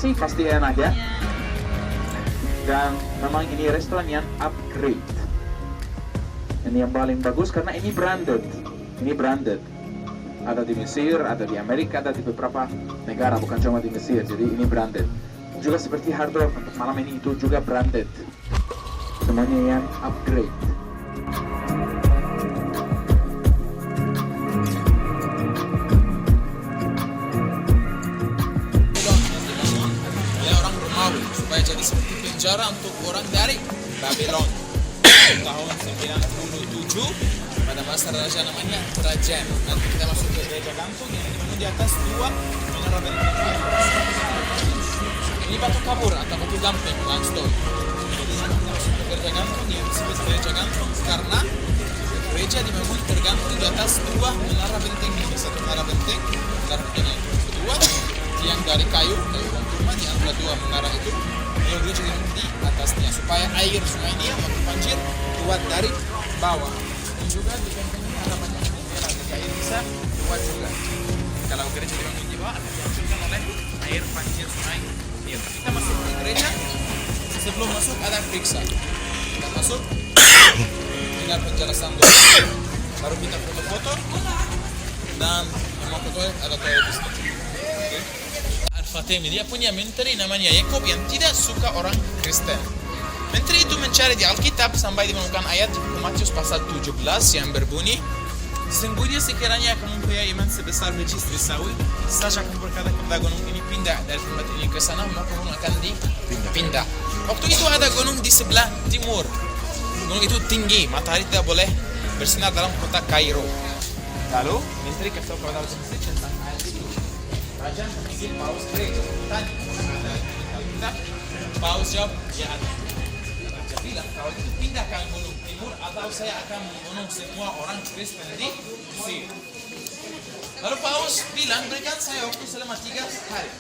sih pasti enak ya. Dan memang ini restoran yang upgrade. Ini yang paling bagus karena ini branded. Ini branded. Ada di Mesir, ada di Amerika, ada di beberapa negara, bukan cuma di Mesir. Jadi ini branded. Juga seperti Hard Rock untuk malam ini itu juga branded. Semuanya yang upgrade. Oleh orang Romawi supaya jadi seperti penjara untuk orang dari Babylon. Tahun 97 pada masa raja namanya Trajan. Nanti kita masuk ke gereja gantung yang dibangun di atas dua menara benteng. Ini batu kabur atau batu gamping, limestone. Jadi kita masuk ke gereja gantung yang disebut gereja gantung karena gereja dibangun tergantung di atas dua menara benteng. Ini satu menara benteng, menara benteng yang kedua tiang dari kayu rumah di antara dua menara itu. Lalu gereja dibangun di atasnya supaya air sungai Nil waktu banjir keluar dari bawah. Dan juga di benteng ini ada banyak jendela jadi air bisa keluar juga. Kalau gereja dibangun di bawah akan dihancurkan oleh air banjir sungai Nil. Kita masuk ke gereja. Sebelum masuk ada periksa. Kita masuk dengar penjelasan dulu. Baru kita foto-foto dan mau foto ada toilet di sini. Okay. Al-Fatimi dia punya menteri namanya Yakob yang tidak suka orang Kristen. Menteri itu mencari di Alkitab sampai menemukan ayat di Matius pasal 17 yang berbunyi, sesungguhnya sekiranya kamu punya iman sebesar biji sawi, saja kamu berkata kepada gunung ini pindah dari tempat ini ke sana, maka gunung akan dipindah. Waktu itu ada gunung di sebelah timur. Gunung itu tinggi, matahari tidak boleh bersinar dalam kota Kairo. Lalu menteri kasih tahu kepada Mesir tentang ayat itu. Raja memanggil Paus gereja. Tanya, ada Alkitab. Paus jawab, ya ada. Raja bilang, kalau itu pindahkan gunung timur atau saya akan membunuh semua orang Kristen di Mesir. Lalu Paus bilang, berikan saya waktu selama 3 hari.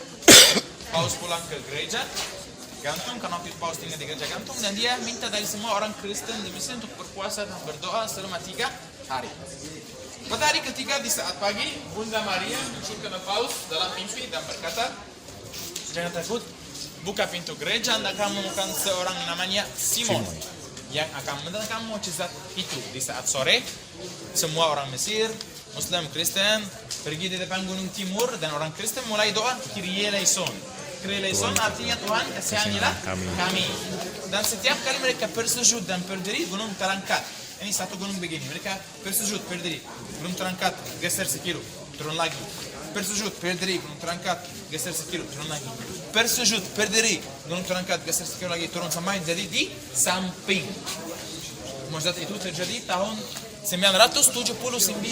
Paus pulang ke gereja gantung, karena Paus tinggal di gereja gantung, dan dia minta dari semua orang Kristen di Mesir untuk berpuasa dan berdoa selama 3 hari. Pada hari ketiga di saat pagi, Bunda Maria menunjukkan Paus dalam mimpi dan berkata, jangan takut, buka pintu gereja, Anda akan menemukan seorang namanya Simon yang akan mendatangkan mukjizat itu. Di saat sore, semua orang Mesir, Muslim, Kristen pergi di depan gunung timur dan orang Kristen mulai doa Kyrie eleison. Kyrie eleison artinya Tuhan kasianilah kami. Dan setiap kali mereka bersujud dan berdiri, gunung terangkat. Ini satu gunung begini, mereka bersujud, berdiri, gunung terangkat, geser sekilo, turun lagi. Bersujud, berdiri, gunung terangkat, geser sekilo, turun lagi. Bersujud, berdiri, gunung terangkat, geser sekilo lagi, turun sampai jadi di samping. Mukjizat itu terjadi tahun 979.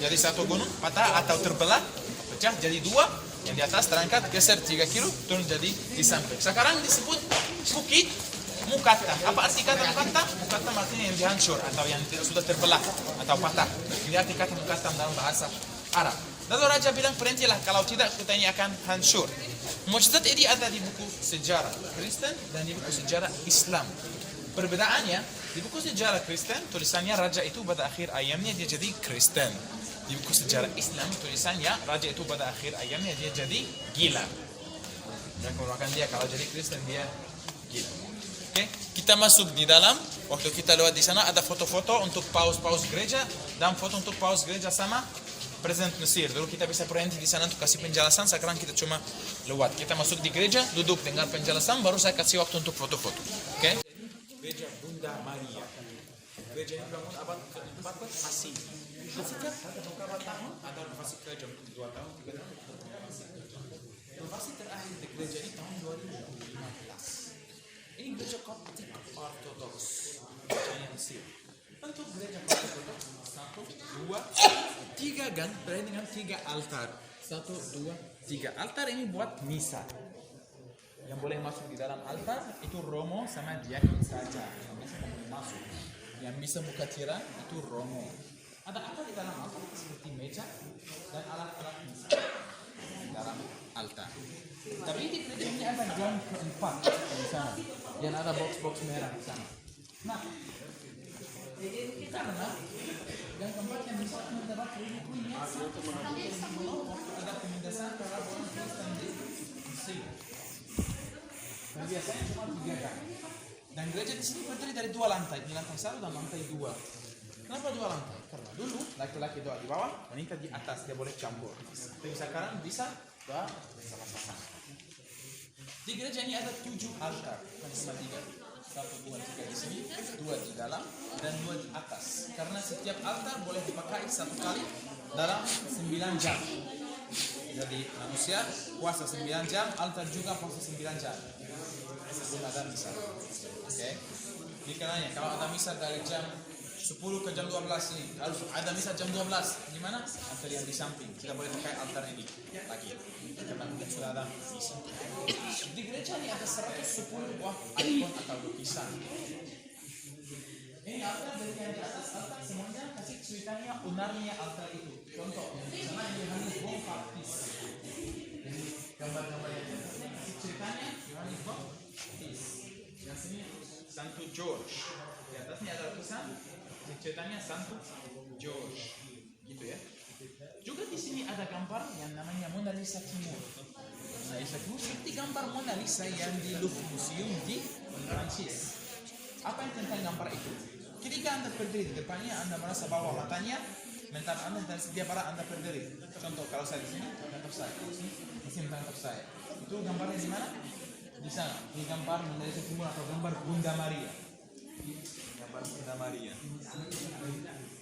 Jadi satu gunung patah atau terbelah, pecah jadi dua, yang di atas terangkat, geser 3 kilo, turun jadi di samping. Sekarang disebut bukit Mukata. Apa arti kata Mukata? Mukata artinya yang dihancur atau yang sudah terbelah atau patah. Ini arti kata Mukata dalam bahasa Arab. Lalu raja bilang, berhentilah, kalau tidak kita ini akan hancur. Mukjizat ini ada di buku sejarah Kristen dan di buku sejarah Islam. Perbedaannya, di buku sejarah Kristen tulisannya raja itu pada akhir ayamnya dia jadi Kristen. Di buku sejarah Islam tulisannya raja itu pada akhir ayamnya dia jadi gila. Dan kemudian dia kalau jadi Kristen dia gila. Oke, kita masuk di dalam. Waktu kita lewat di sana ada foto-foto untuk paus-paus gereja dan foto untuk paus gereja sama Presiden Mesir. Dulu kita bisa berhenti di sana untuk kasih penjelasan. Sekarang kita cuma lewat. Kita masuk di gereja, duduk dengar penjelasan, baru saya kasih waktu untuk foto-foto. Oke? Gereja Bunda Maria. Gereja yang dibangun abad ke-4 masih kan ada beberapa tahun, ada renovasi gereja 2 tahun, 3 tahun. Renovasi terakhir di gereja ini tahun 2015. Ini gereja Koptik Ortodoks, gereja Mesir. Untuk gereja Koptik Ortodoks 1, 2, 3 gang berakhir dengan 3 altar. 1, 2, 3 altar ini buat misa. Yang boleh masuk di dalam altar itu romo sama diaken saja. Yang bisa masuk. Yang bisa buka tirai itu romo. Ada apa di dalam altar? Seperti meja dan alat-alat misa di dalam altar. Tapi di gereja ini ada gang keempat di sana. Yang ada box-box merah di sana. Nah, karena gang keempat yang bisa mendapat punya ada pemindahan para orang Kristen di biasanya cuma 3 gang. Dan gereja di sini berdiri dari 2 lantai, di lantai 1 dan lantai 2. Kenapa 2 lantai? Karena dulu laki-laki doa di bawah, wanita di atas, dia boleh campur. Tapi sekarang bisa doa bersama-sama. Di gereja ini ada 7 altar, bukan cuma 3. 1, 2, 3 di sini, 2 di dalam, dan 2 di atas. Karena setiap altar boleh dipakai 1 kali dalam 9 jam. Jadi manusia puasa 9 jam, altar juga puasa 9 jam. Sebelum ada misa. Oke. Jadi karenanya kalau ada misa dari jam 10 ke jam 12 ini, lalu ada misa jam 12, gimana? Altar yang di samping, kita boleh pakai altar ini lagi. Karena mungkin sudah ada misa. Di gereja ini ada 110 buah ikon atau lukisan. Ini altar dari yang di atas altar semuanya kasih ceritanya unarnya altar itu. Contoh, sama ini Yohanes Baptis. Jadi gambar-gambar yang kasih ceritanya Yohanes Baptis. Yang sini Santo George. Di atasnya ada tulisan ceritanya Santo George. Gitu ya. Juga di sini ada gambar yang namanya Mona Lisa Timur. Mona Lisa Timur seperti gambar Mona Lisa yang di Louvre Museum di Prancis. Apa yang tentang gambar itu? Ketika Anda berdiri di depannya, Anda merasa bahwa matanya mental Anda dan sedia para Anda berdiri. Contoh, kalau saya di sini, menatap saya. Di sini, masih menatap saya. Itu gambarnya di mana? Di sana. Ini gambar Mona Lisa Timur atau gambar Bunda Maria. Gambar Bunda Maria.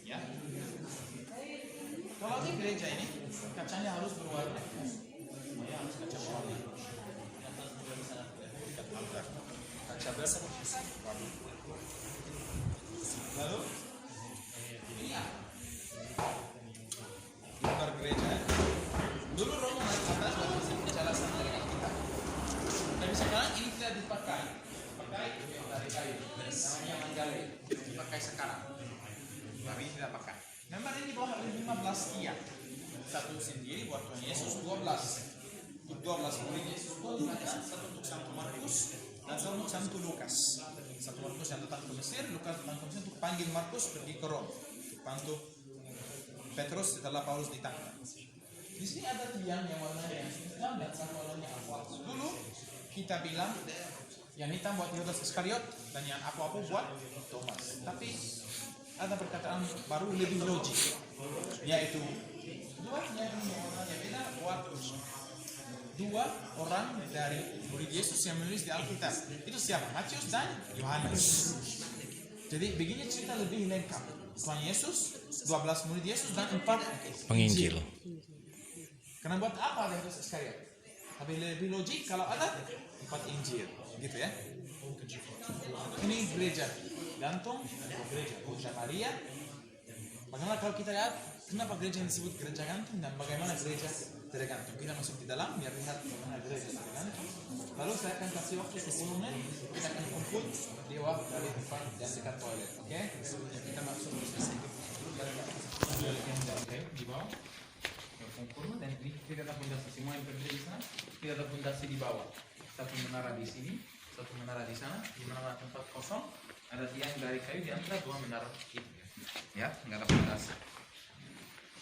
Ya. Kalau di gereja ini, kacanya harus berwarna. Ya, harus kaca berwarna. Kaca berwarna. Lalu, ini ya. Gambar gereja. Dulu Romo naik atas, lalu masih penjelasan dari Alkitab. Tapi sekarang ini tidak dipakai. Dipakai dari kayu. Namanya manggale. Dipakai sekarang. Tapi ini tidak pakai. Gambar ini di bawah ada 15 kiat. Satu sendiri buat Tuhan Yesus, 12. Untuk 12 murid Yesus, 2 satu untuk Santo Markus dan satu untuk Santo Lukas. Santo Markus yang datang ke Mesir, Lukas datang ke Mesir untuk panggil Markus pergi ke Rom, untuk bantu Petrus setelah Paulus ditangkap. Di sini ada tiang yang warnanya hitam dan satu warnanya abu-abu. Dulu kita bilang yang hitam buat Yudas Iskariot dan yang abu-abu buat Thomas. Tapi ada perkataan baru lebih logik, yaitu dua yang warnanya beda buat 2 orang dari murid Yesus yang menulis di Alkitab. Itu siapa? Matius dan Yohanes. Jadi begini cerita lebih lengkap. Tuhan Yesus, 12 murid Yesus dan 4 penginjil. Karena buat apa ada Yudas Iskariot? Tapi lebih logik kalau ada 4 Injil, gitu ya. Ini gereja gantung, gereja Bunda Maria. Bagaimana kalau kita lihat kenapa gereja yang disebut gereja gantung dan bagaimana gereja tergantung? Kita masuk di dalam biar lihat bagaimana gereja tergantung. Lalu saya akan kasih waktu 10 menit. Kita akan kumpul di waktu dari depan dan dekat toilet, oke? Kita masuk ke sini. Di bawah. Dan ini tidak ada fondasi. Semua yang berdiri di sana tidak ada fondasi di bawah. Satu menara di sini, satu menara di sana. Di mana tempat kosong ada tiang dari kayu di antara 2 menara itu. Ya, nggak ada fondasi.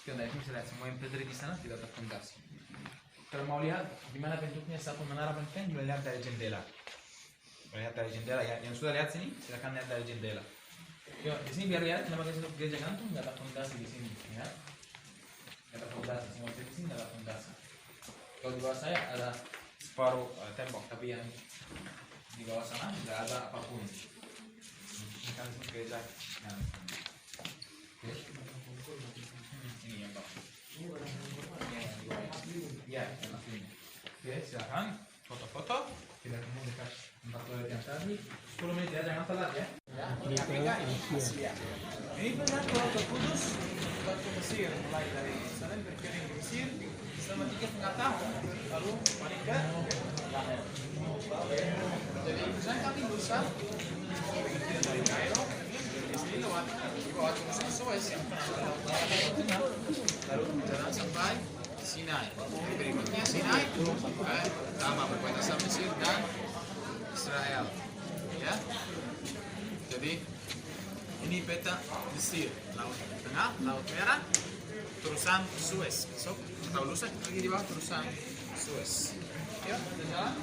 Kita bisa lihat semua yang berdiri di sana tidak ada fondasi. Kalau mau lihat di mana bentuknya satu menara penting, boleh lihat dari jendela. Boleh lihat dari jendela ya. Yang sudah lihat sini, silakan lihat dari jendela. Yuk, di sini biar lihat kenapa disebut gereja gantung, nggak ada fondasi di sini. Ya, nggak ada fondasi. Semua di sini nggak ada fondasi. Kalau di bawah saya ada separuh tembok, tapi yang di bawah sana nggak ada apapun. Ini kan gereja gantung. Ini yang bawah. Ya, yang aslinya. Oke, silakan foto-foto. Kita ketemu dekat tempat toilet yang tadi. 10 menit ya, jangan telat ya. Ya, ini Afrika, ini Asia. Ini benar Roh Kudus ke Mesir, mulai dari Yerusalem berkirim ke Mesir selama 3,5 tahun, lalu balik ke Lahir. Jadi saya kami berusaha dari Kairo. Ini lewat Suez yang lalu jalan sampai Sinai. Berikutnya Sinai sama berbatasan Mesir dan Israel. Ya. Jadi ini peta Mesir, Laut Tengah, Laut Merah, terusan Suez. Besok atau lusa lagi di bawah terusan Suez. Ya, jalan.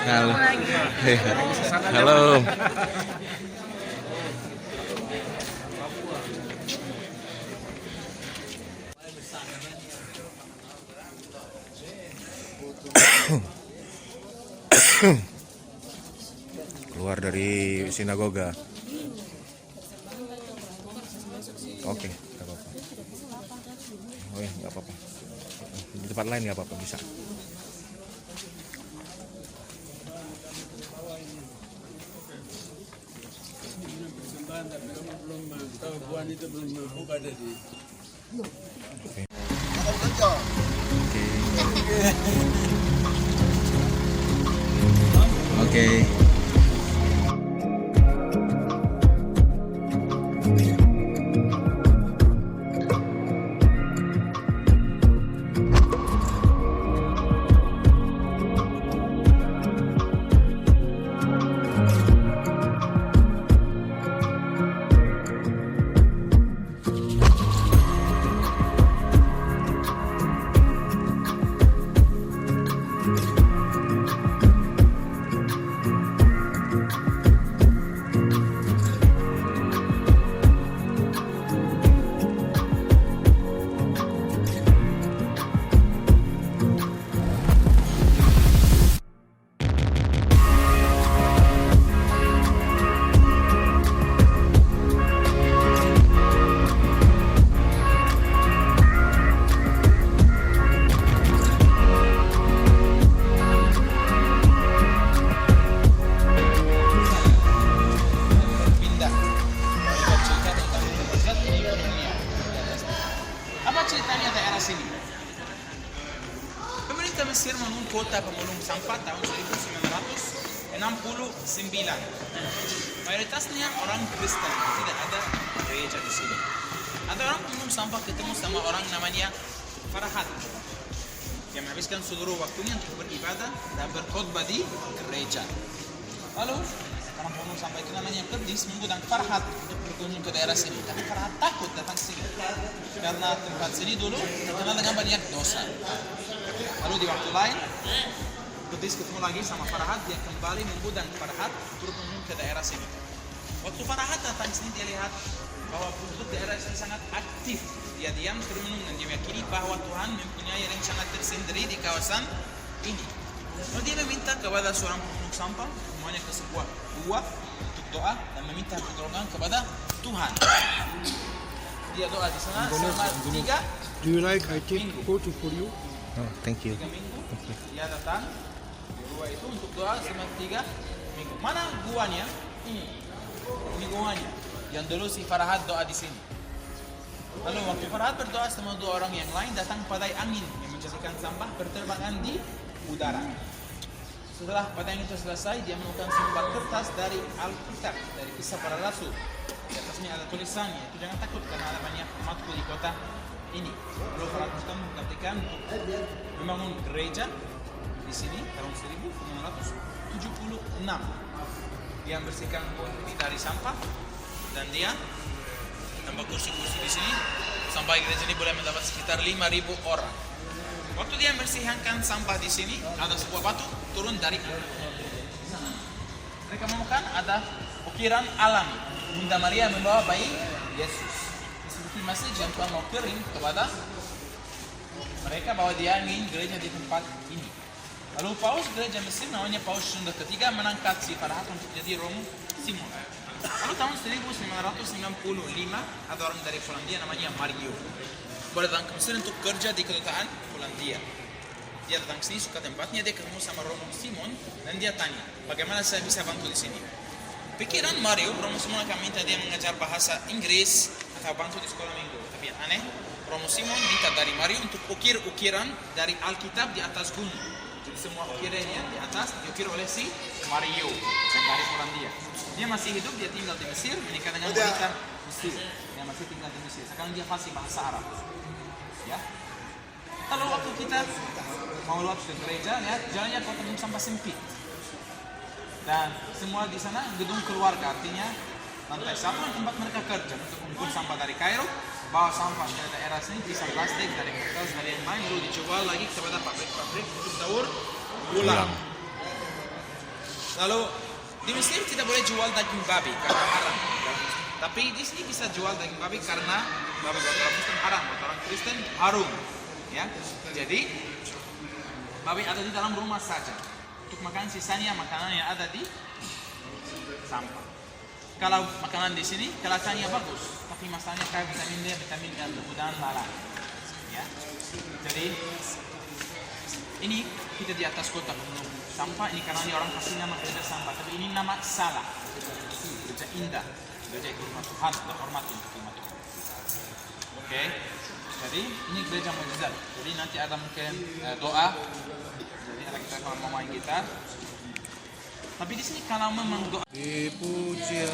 Halo. Halo. Keluar dari sinagoga. Oke, nggak apa-apa. Oh ya, nggak apa-apa. Di tempat lain nggak apa-apa, bisa. Oke. Pindah. Kita cerita tentang mukjizat di dunia. Apa ceritanya daerah sini? Pemerintah Mesir membangun kota pemulung sampah tahun 1969. Mayoritasnya orang Kristen, tidak ada gereja di sini. Ada orang pemulung sampah ketemu sama orang namanya Farhat yang menghabiskan seluruh waktunya untuk beribadah dan berkhotbah di gereja. Lalu orang pemulung sampah itu namanya Qadis mengundang Farhat untuk berkunjung ke daerah sini. Tapi Farhat takut datang ke sini karena tempat sini dulu terkenal dengan banyak dosa. Lalu di waktu lain Qadis ketemu lagi sama Farhat, dia kembali mengundang Farhat untuk berkunjung ke daerah sini. Waktu Farhat datang ke sini dia lihat bahwa penduduk daerah sini sangat aktif. Dia diam termenung dan dia meyakini bahwa Tuhan mempunyai yang sangat tersendiri di kawasan ini. Lalu dia meminta kepada seorang pemungut sampah semuanya ke sebuah gua untuk doa dan meminta pertolongan kepada Tuhan. Dia doa di sana selama 3 Do you like I take photo for you? Oh, thank you. minggu. Dia datang di gua itu untuk doa selama 3 minggu. Mana guanya? Ini guanya. Yang dulu si Farhat doa di sini. Lalu waktu Farhat berdoa sama 2 orang yang lain, datang badai angin yang menjadikan sampah berterbangan di udara. Setelah badai itu selesai, dia menemukan selembar kertas dari Alkitab, dari Kisah Para Rasul. Di atasnya ada tulisannya, itu jangan takut karena ada banyak umatku di kota ini. Lalu Farhat mengatakan untuk membangun gereja di sini tahun 1976. Dia membersihkan bumi dari sampah dan dia tambah kursi-kursi di sini sampai gereja ini boleh mendapat sekitar 5.000 orang. Waktu dia membersihkan sampah di sini, ada sebuah batu turun dari mereka menemukan ada ukiran alam Bunda Maria membawa bayi Yesus. Seperti mesej yang Tuhan mau kirim kepada mereka bahwa dia ingin gereja di tempat ini. Lalu Paus gereja Mesir namanya Paus Sunda ketiga mengangkat si Farhat untuk jadi Romo Simon. Lalu tahun 1995 ada orang dari Polandia namanya Mario. Boleh datang ke Mesir untuk kerja di kedutaan Polandia. Dia datang ke sini, suka tempatnya, dia ketemu sama Romo Simon dan dia tanya, bagaimana saya bisa bantu di sini? Pikiran Mario, Romo Simon akan minta dia mengajar bahasa Inggris atau bantu di sekolah minggu. Tapi yang aneh, Romo Simon minta dari Mario untuk ukir-ukiran dari Alkitab di atas gunung. Jadi semua ukirannya di atas diukir oleh si Mario yang dari Polandia. Dia masih hidup, dia tinggal di Mesir, menikah dengan wanita Mesir. Dia masih tinggal di Mesir. Sekarang dia fasih bahasa Arab. Ya. Lalu waktu kita mau lewat ke gereja, lihat jalannya kota penuh sampah sempit. Dan semua di sana gedung keluarga, artinya lantai 1 tempat mereka kerja untuk mengumpul sampah dari Kairo, bawa sampah ke daerah sini, pisah plastik dari kertas dari yang lain, lalu dicoba lagi kepada pabrik-pabrik untuk daur ulang. Lalu di Mesir tidak boleh jual daging babi karena haram. Tapi di sini bisa jual daging babi karena babi buat orang Kristen haram, buat orang Kristen harum. Ya, jadi babi ada di dalam rumah saja. Untuk makan sisanya makanan yang ada di sampah. Kalau makanan di sini kelihatannya bagus, tapi masalahnya kayak vitamin D, vitamin dan mudah-mudahan lalai. Ya, jadi ini kita di atas kotak penuh sampah. Ini karena ini orang kasih nama gereja sampah, tapi ini nama salah. Gereja indah, gereja ikut rumah Tuhan, kita hormati untuk firman Tuhan. Oke, jadi ini gereja mukjizat. Jadi nanti ada mungkin doa. Jadi ada kita kalau mau main gitar. Tapi di sini kalau memang doa Dipuja.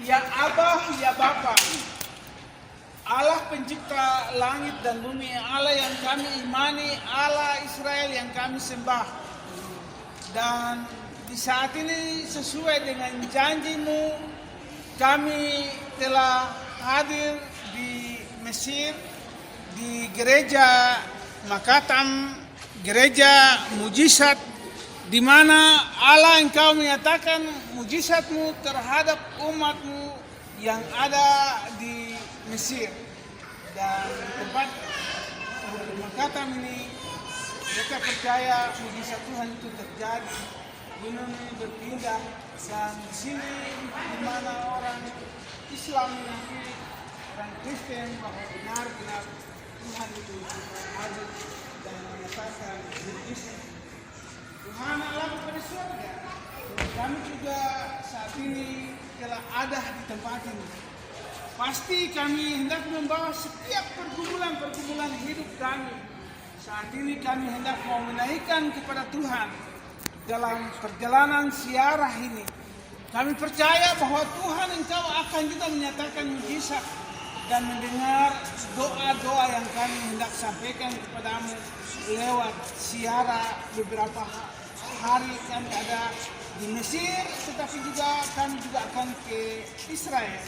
Ya Abah, ya Bapa, Allah pencipta langit dan bumi, Allah yang kami imani, Allah Israel yang kami sembah. Dan di saat ini sesuai dengan janjimu, kami telah hadir di Mesir, di gereja Makatam, gereja mujizat, di mana Allah engkau menyatakan mujizatmu terhadap umatmu yang ada di Mesir. Dan di tempat Makatam ini mereka percaya mujizat Tuhan itu terjadi. Gunung ini berpindah, dan di sini di mana orang Islam mengakui, orang Kristen bahwa benar-benar Tuhan itu hadir dan menyatakan mujizat. Tuhan Allah pada surga. Kami juga saat ini telah ada di tempat ini. Pasti kami hendak membawa setiap pergumulan hidup kami. Saat ini kami hendak mau menaikkan kepada Tuhan dalam perjalanan siarah ini. Kami percaya bahwa Tuhan engkau akan juga menyatakan mujizat dan mendengar doa-doa yang kami hendak sampaikan kepadamu lewat siarah. Beberapa hari kami ada di Mesir, tetapi juga kami juga akan ke Israel.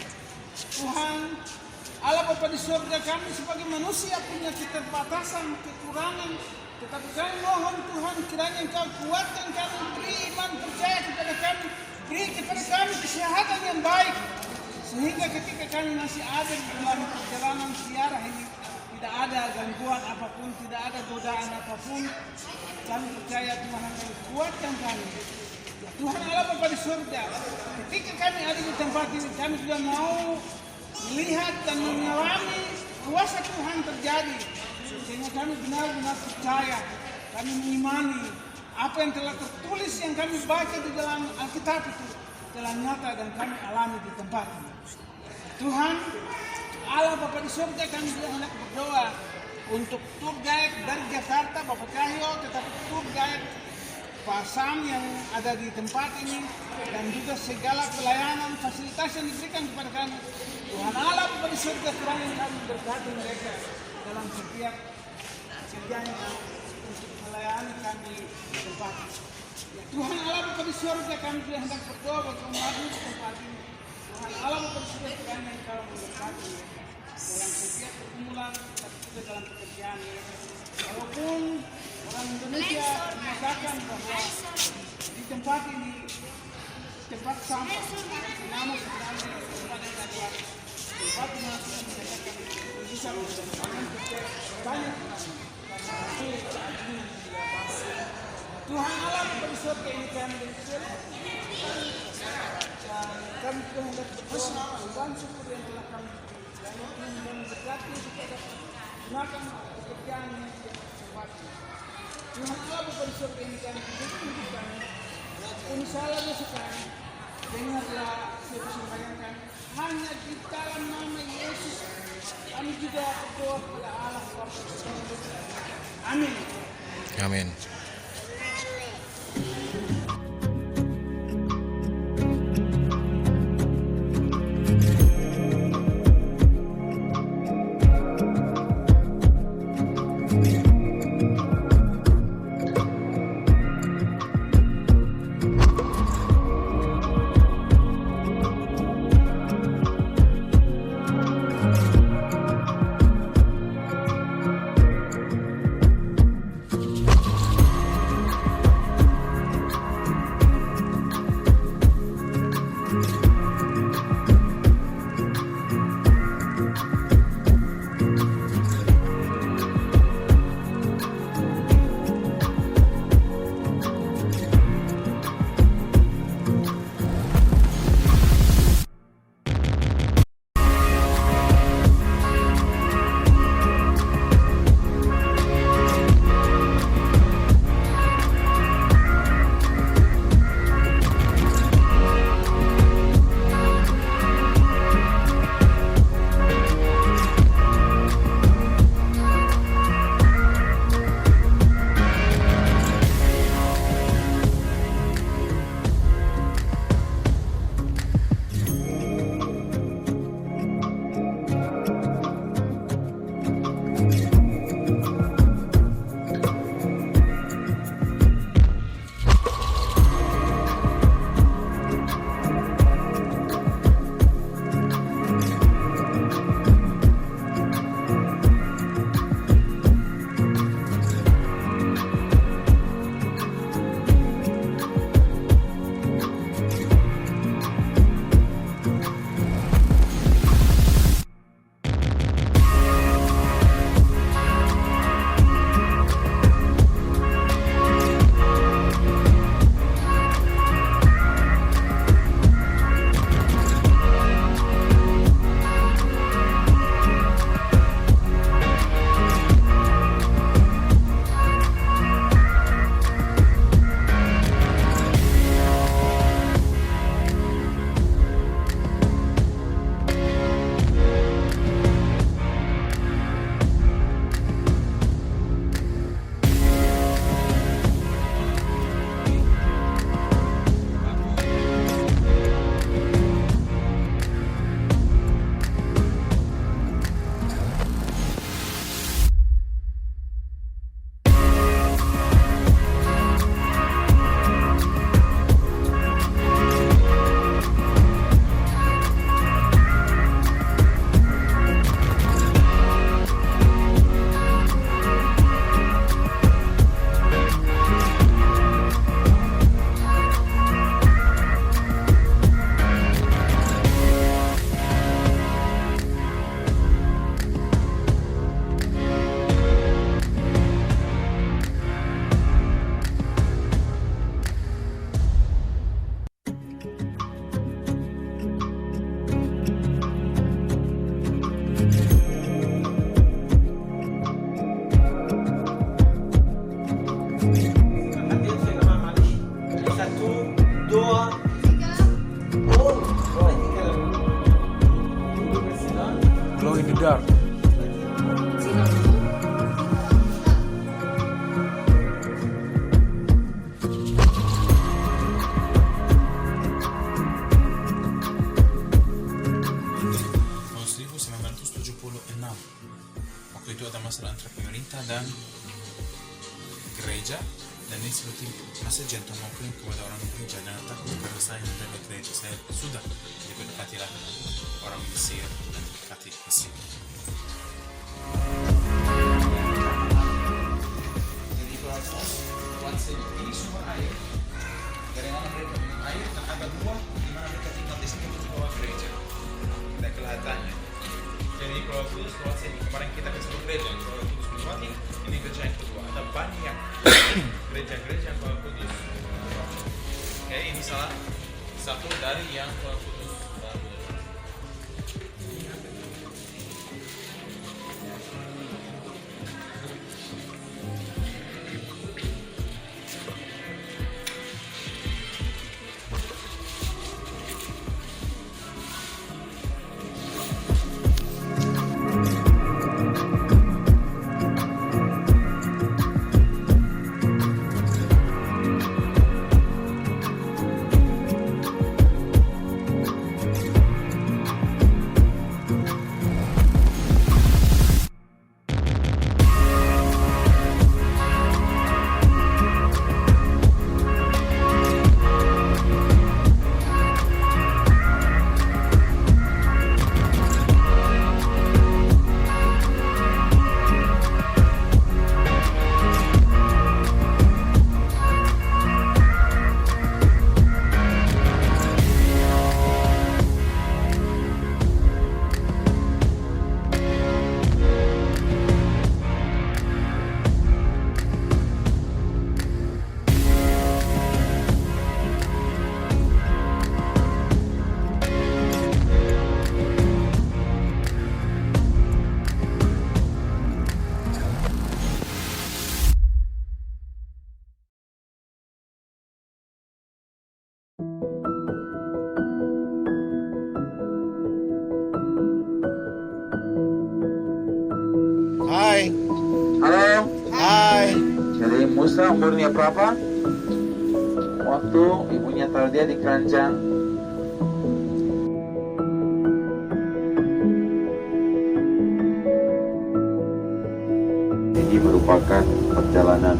Tuhan Allah Bapa di surga, kami sebagai manusia punya keterbatasan, kekurangan, tetapi kami mohon Tuhan kiranya engkau kuatkan kami, beri iman percaya kepada kami, beri kepada kami kesehatan yang baik, sehingga ketika kami masih ada di dalam perjalanan ziarah ini tidak ada gangguan apapun, tidak ada godaan apapun. Kami percaya Tuhan akan kuatkan kami. Ya, Tuhan Allah Bapa di surga, ketika kami ada di tempat ini, kami juga mau melihat dan mengalami kuasa Tuhan terjadi, sehingga kami benar-benar percaya, kami mengimani apa yang telah tertulis yang kami baca di dalam Alkitab itu telah nyata dan kami alami di tempat ini. Tuhan Allah Bapa di surga, kami juga hendak berdoa untuk tour guide dari Jakarta Bapak Cahyo, tetapi tour guide Pak Sam yang ada di tempat ini, dan juga segala pelayanan fasilitas yang diberikan kepada kami. Tuhan Allah Bapa di surga, kiranya kami berkati mereka dalam setiap kerjanya untuk melayani kami di tempat ini. Ya, Tuhan Allah Bapa di surga, kami juga hendak berdoa bagi umat di tempat ini. Tuhan Allah Bapa di surga, kiranya engkau memberkati mereka dalam setiap pergumulan, tapi juga dalam pekerjaan mereka. Walaupun orang Indonesia mengatakan bahwa di tempat ini tempat sampah, namun sebenarnya tempat yang adalah tempat di mana Tuhan menyatakan bisa mendapatkan banyak Tuhan Allah beri surga ini kami bersyukur, dan kami juga hendak berdoa dan syukur yang telah kami dan memberkati kepada gunakan pekerjaan yang tempat. Tuhan Allah beri surga ini kami bersyukur kami. Pun salah dosa kami, dengarlah sembahyang kami. Hanya di dalam nama Yesus kami juga berdoa kepada Allah Bapa. Amin. Amin. berdoa. Glow in the dark. Tahun 1976. Waktu itu ada masalah antara pemerintah dan gereja, dan ini seperti masa jantung mengklaim kepada orang gereja, dan takut karena saya menjaga gereja, saya sudah didekatilah orang Mesir dan didekati Mesir. Jadi kalau ini sumber air, dari mana mereka minum air, dan ada gua di mana mereka tinggal di sini untuk bawa gereja. Ada kelihatannya. Jadi kalau Kudus Kroasia ini kemarin kita ke satu gereja, kalau Kudus Kroasia ini gereja yang kedua. Ada banyak gereja-gereja yang kalau Kudus. Oke, ini salah satu dari yang kalau Kudus baru. Hai. Halo, Hai. jadi Musa umurnya berapa? Waktu ibunya taruh dia di keranjang. Ini merupakan perjalanan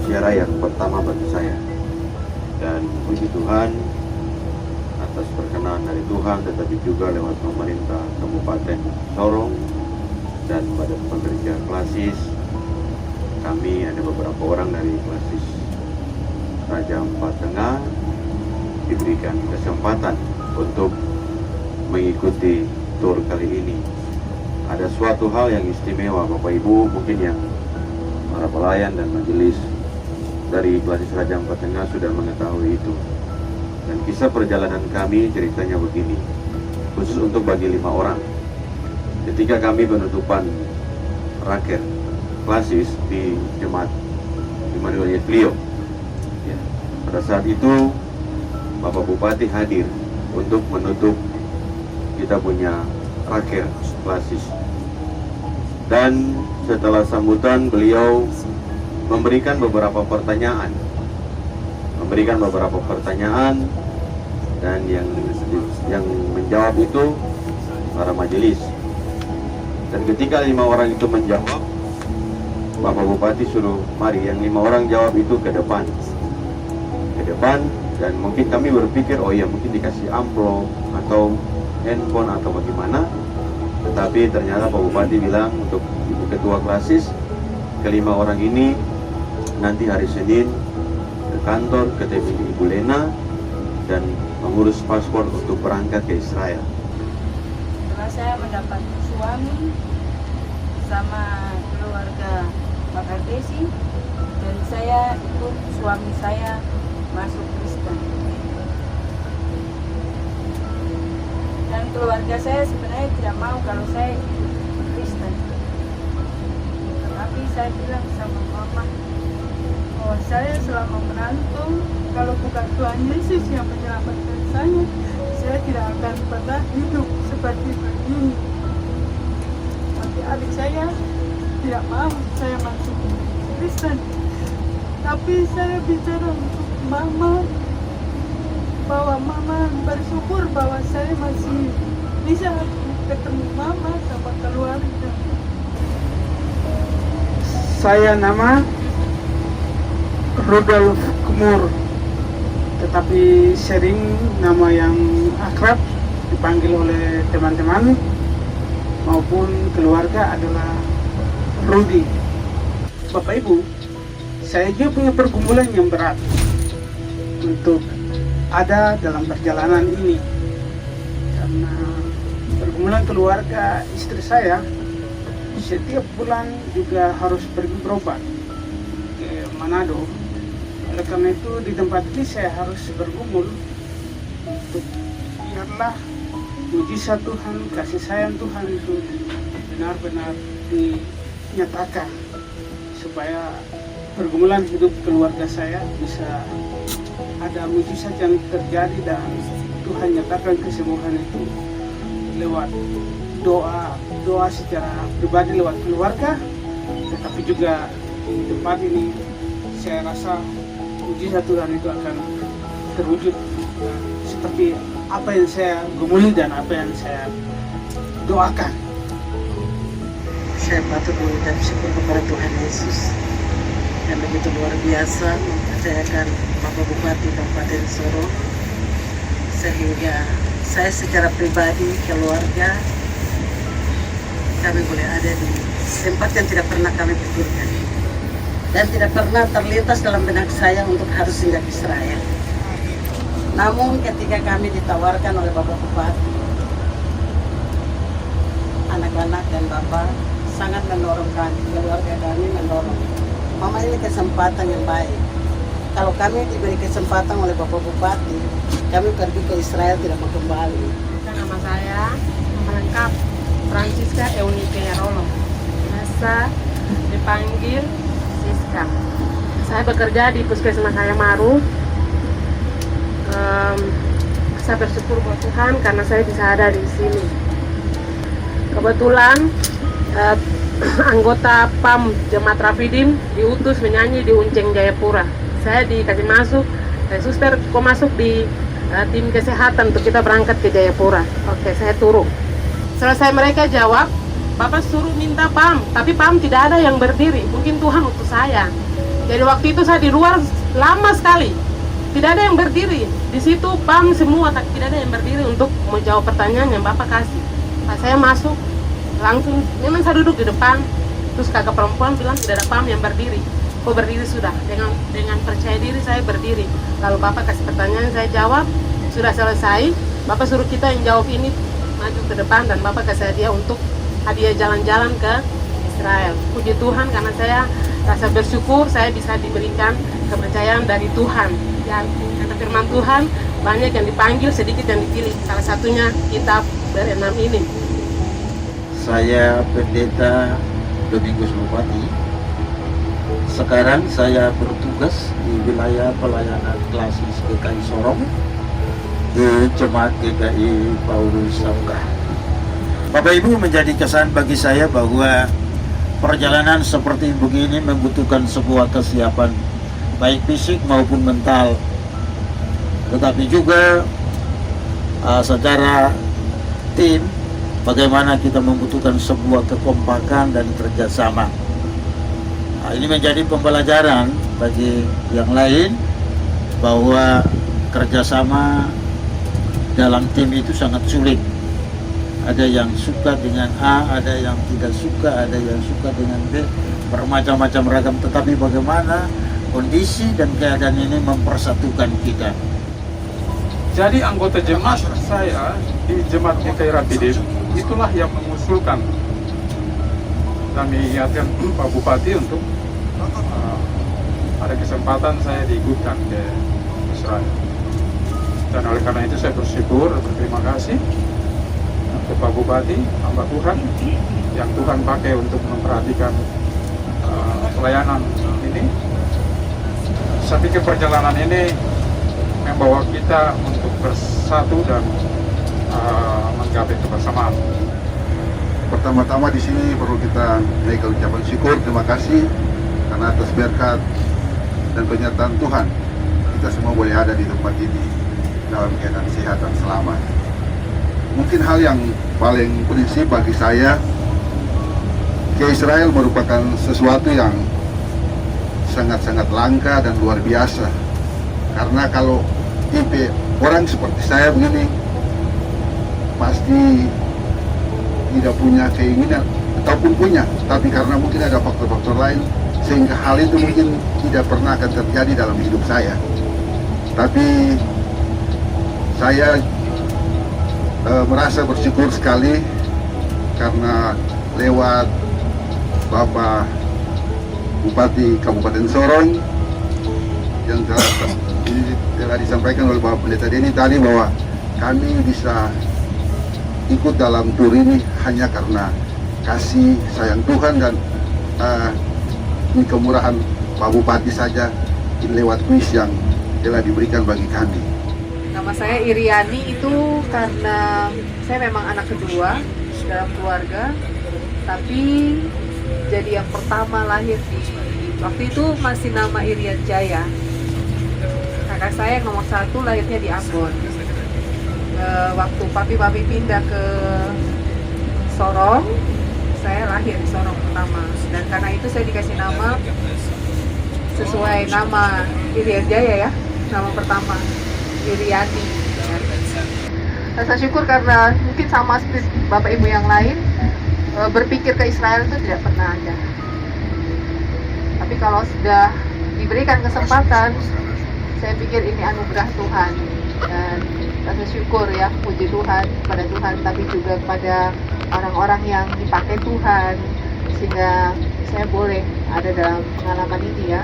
ziarah yang pertama bagi saya, dan puji Tuhan atas perkenan dari Tuhan, tetapi juga lewat pemerintah Kabupaten Sorong dan Badan Pekerja Klasis. Kami ada beberapa orang dari Klasis Raja Ampat Tengah diberikan kesempatan untuk mengikuti tur kali ini. Ada suatu hal yang istimewa, Bapak Ibu mungkin yang para pelayan dan majelis dari Klasis Raja Ampat Tengah sudah mengetahui itu. Dan kisah perjalanan kami ceritanya begini, khusus untuk bagi 5 orang. Ketika kami penutupan raker Klasis di Jemaat Immanuel Yeflio, ya, pada saat itu Bapak Bupati hadir untuk menutup kita punya raker Klasis. Dan setelah sambutan, beliau memberikan beberapa pertanyaan, dan yang menjawab itu para majelis. Dan ketika 5 orang itu menjawab, Bapak Bupati suruh mari yang 5 orang jawab itu ke depan, dan mungkin kami berpikir oh ya mungkin dikasih amplop atau handphone atau bagaimana. Tetapi ternyata Pak Bupati bilang untuk Ibu Ketua Klasis, ke-5 orang ini nanti hari Senin ke kantor ke TPI Ibu Lena dan mengurus paspor untuk berangkat ke Israel. Setelah saya mendapat suami sama keluarga Pak Kardesi, dan saya ikut suami saya masuk Kristen. Dan keluarga saya sebenarnya tidak mau kalau saya ikut Kristen. Tapi saya bilang sama Mama, bahwa saya selama merantau, kalau bukan Tuhan Yesus yang menyelamatkan saya tidak akan pernah hidup seperti begini. Tapi adik saya tidak mau saya masuk Kristen. Tapi saya bicara untuk mama, bahwa mama bersyukur bahwa saya masih bisa ketemu mama sama keluarga. Saya nama Rudolf Kumur, tetapi sering nama yang akrab dipanggil oleh teman-teman maupun keluarga adalah Rudi. Bapak Ibu, saya juga punya pergumulan yang berat untuk ada dalam perjalanan ini, karena pergumulan keluarga istri saya setiap bulan juga harus pergi berobat ke Manado. Oleh karena itu di tempat ini saya harus bergumul untuk biarlah mujizat Tuhan, kasih sayang Tuhan itu benar-benar dinyatakan, supaya pergumulan hidup keluarga saya bisa ada mujizat yang terjadi dan Tuhan nyatakan kesembuhan itu lewat doa secara pribadi lewat keluarga, tetapi juga di tempat ini saya rasa mujizat Tuhan itu akan terwujud seperti apa yang saya gumuli dan apa yang saya doakan. Saya patut mengucap syukur kepada Tuhan Yesus yang begitu luar biasa mempercayakan Bapak Bupati Kabupaten Sorong, sehingga saya secara pribadi, keluarga, kami boleh ada di tempat yang tidak pernah kami pikirkan dan tidak pernah terlintas dalam benak saya untuk harus singgah ke Israel. Namun ketika kami ditawarkan oleh Bapak Bupati, anak-anak dan Bapak sangat mendorong kami, keluarga kami mendorong. Mama, ini kesempatan yang baik. Kalau kami diberi kesempatan oleh Bapak Bupati, kami pergi ke Israel tidak mau kembali. Nama saya lengkap Francisca Eunike Rolo, biasa dipanggil Siska. Saya bekerja di Puskesmas Hayamaru. Saya bersyukur buat Tuhan karena saya bisa ada di sini. Kebetulan anggota PAM Jemaat Rafidim diutus menyanyi di Unceng Jayapura. Saya dikasih masuk, suster kok masuk di tim kesehatan untuk kita berangkat ke Jayapura. Oke, saya turun. Selesai mereka jawab, Bapak suruh minta PAM, tapi PAM tidak ada yang berdiri. Mungkin Tuhan utus saya. Jadi waktu itu saya di luar lama sekali, tidak ada yang berdiri. Di situ PAM semua, tapi tidak ada yang berdiri untuk menjawab pertanyaan yang Bapak kasih. Pas saya masuk, langsung memang saya duduk di depan. Terus kakak perempuan bilang tidak ada PAM yang berdiri. Kok berdiri sudah? Dengan percaya diri saya berdiri. Lalu Bapak kasih pertanyaan, saya jawab. Sudah selesai, Bapak suruh kita yang jawab ini maju ke depan dan Bapak kasih hadiah untuk hadiah jalan-jalan ke Israel. Puji Tuhan karena saya rasa bersyukur saya bisa diberikan kepercayaan dari Tuhan. Ya, kata firman Tuhan, banyak yang dipanggil, sedikit yang dipilih. Salah satunya kita berenam ini. Saya Pendeta Domingus Bupati. Sekarang saya bertugas di wilayah pelayanan klasis GKI Sorong di Jemaat GKI Paulus Sauka. Bapak Ibu, menjadi kesan bagi saya bahwa perjalanan seperti begini membutuhkan sebuah kesiapan baik fisik maupun mental, tetapi juga secara tim, bagaimana kita membutuhkan sebuah kekompakan dan kerjasama. Ini menjadi pembelajaran bagi yang lain bahwa kerjasama dalam tim itu sangat sulit. Ada yang suka dengan A, ada yang tidak suka, ada yang suka dengan B, bermacam-macam ragam. Tetapi bagaimana kondisi dan keadaan ini mempersatukan kita. Jadi anggota jemaat saya di Jemaat GKI Rafidim itulah yang mengusulkan. Kami ingatkan Pak Bupati untuk ada kesempatan saya diikutkan ke Israel. Dan oleh karena itu saya bersyukur, berterima kasih ke Pak Bupati, hamba Tuhan yang Tuhan pakai untuk memperhatikan pelayanan ini. saya pikir perjalanan ini membawa kita untuk bersatu dan menggapai kebersamaan. Pertama-tama di sini perlu kita naikkan ucapan syukur, terima kasih karena atas berkat dan penyertaan Tuhan kita semua boleh ada di tempat ini dalam keadaan sehat dan selamat. Mungkin hal yang paling prinsip bagi saya, ke Israel merupakan sesuatu yang sangat-sangat langka dan luar biasa. Karena kalau tipe orang seperti saya begini pasti tidak punya keinginan ataupun punya, tapi karena mungkin ada faktor-faktor lain sehingga hal itu mungkin tidak pernah akan terjadi dalam hidup saya. Tapi saya merasa bersyukur sekali karena lewat Bapak Bupati Kabupaten Sorong yang telah disampaikan oleh Bapak Pendeta Denny tadi bahwa kami bisa ikut dalam tur ini hanya karena kasih sayang Tuhan dan ini kemurahan Pak Bupati saja lewat kuis yang telah diberikan bagi kami. Nama saya Iriani itu karena saya memang anak kedua dalam keluarga, tapi jadi yang pertama lahir di waktu itu masih nama Irian Jaya. Kakak saya yang nomor 1 lahirnya di Ambon. Waktu papi pindah ke Sorong, saya lahir di Sorong pertama, dan karena itu saya dikasih nama sesuai nama Irian Jaya ya, nama pertama Iriani. Rasa syukur karena mungkin sama seperti bapak ibu yang lain, berpikir ke Israel itu tidak pernah ada. Tapi kalau sudah diberikan kesempatan, saya pikir ini anugerah Tuhan, dan rasa syukur ya, puji Tuhan kepada Tuhan, tapi juga kepada orang-orang yang dipakai Tuhan sehingga saya boleh ada dalam pengalaman ini ya.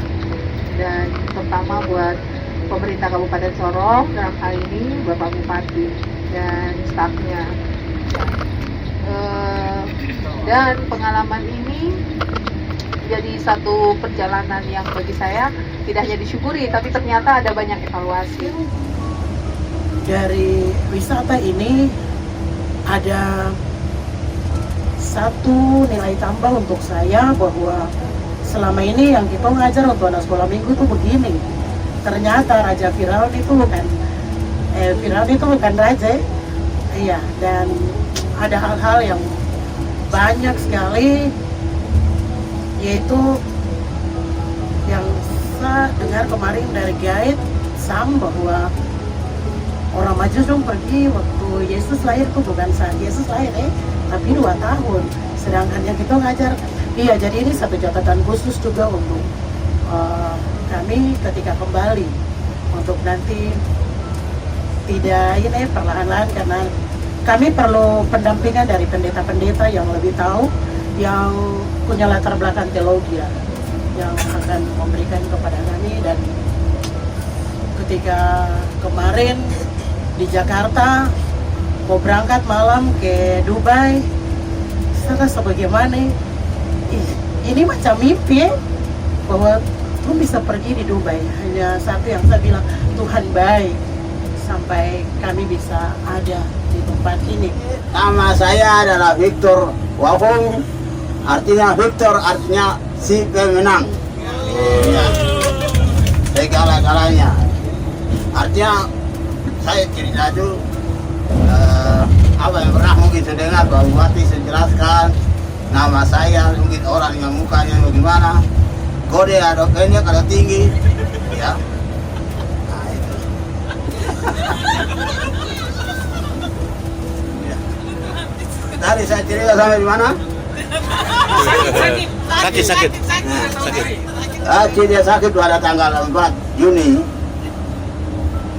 Dan pertama buat pemerintah Kabupaten Sorong dalam hal ini Bapak Bupati dan stafnya. Dan pengalaman ini jadi satu perjalanan yang bagi saya tidak hanya disyukuri, tapi ternyata ada banyak evaluasi. Dari wisata ini ada satu nilai tambah untuk saya bahwa selama ini yang kita ngajar untuk anak sekolah minggu itu begini. Ternyata Raja Firaun itu bukan raja, iya. Dan ada hal-hal yang banyak sekali, yaitu yang saya dengar kemarin dari guide Sam bahwa orang Majus pergi waktu Yesus lahir tuh bukan saat Yesus lahir tapi 2 tahun. Sedangkan yang kita ngajar, iya, jadi ini satu catatan khusus juga untuk kami ketika kembali, untuk nanti tidak ini perlahan-lahan, karena kami perlu pendampingan dari pendeta-pendeta yang lebih tahu, yang punya latar belakang teologi ya, yang akan memberikan kepada kami. Dan ketika kemarin di Jakarta mau berangkat malam ke Dubai, saya rasa bagaimana ini macam mimpi bahwa lu bisa pergi di Dubai. Hanya satu yang saya bilang, Tuhan baik sampai kami bisa ada di tempat ini. Nama saya adalah Victor Wahong, artinya Victor artinya si pemenang. Segala-galanya. Artinya saya cerita itu apa yang pernah mungkin saya dengar Pak Bupati menjelaskan nama saya, mungkin orang yang mukanya bagaimana, kode adopnya kalau tinggi ya. Nah itu ya. Tadi saya cerita sampai di mana? Sakit. Dia sakit pada tanggal 4 Juni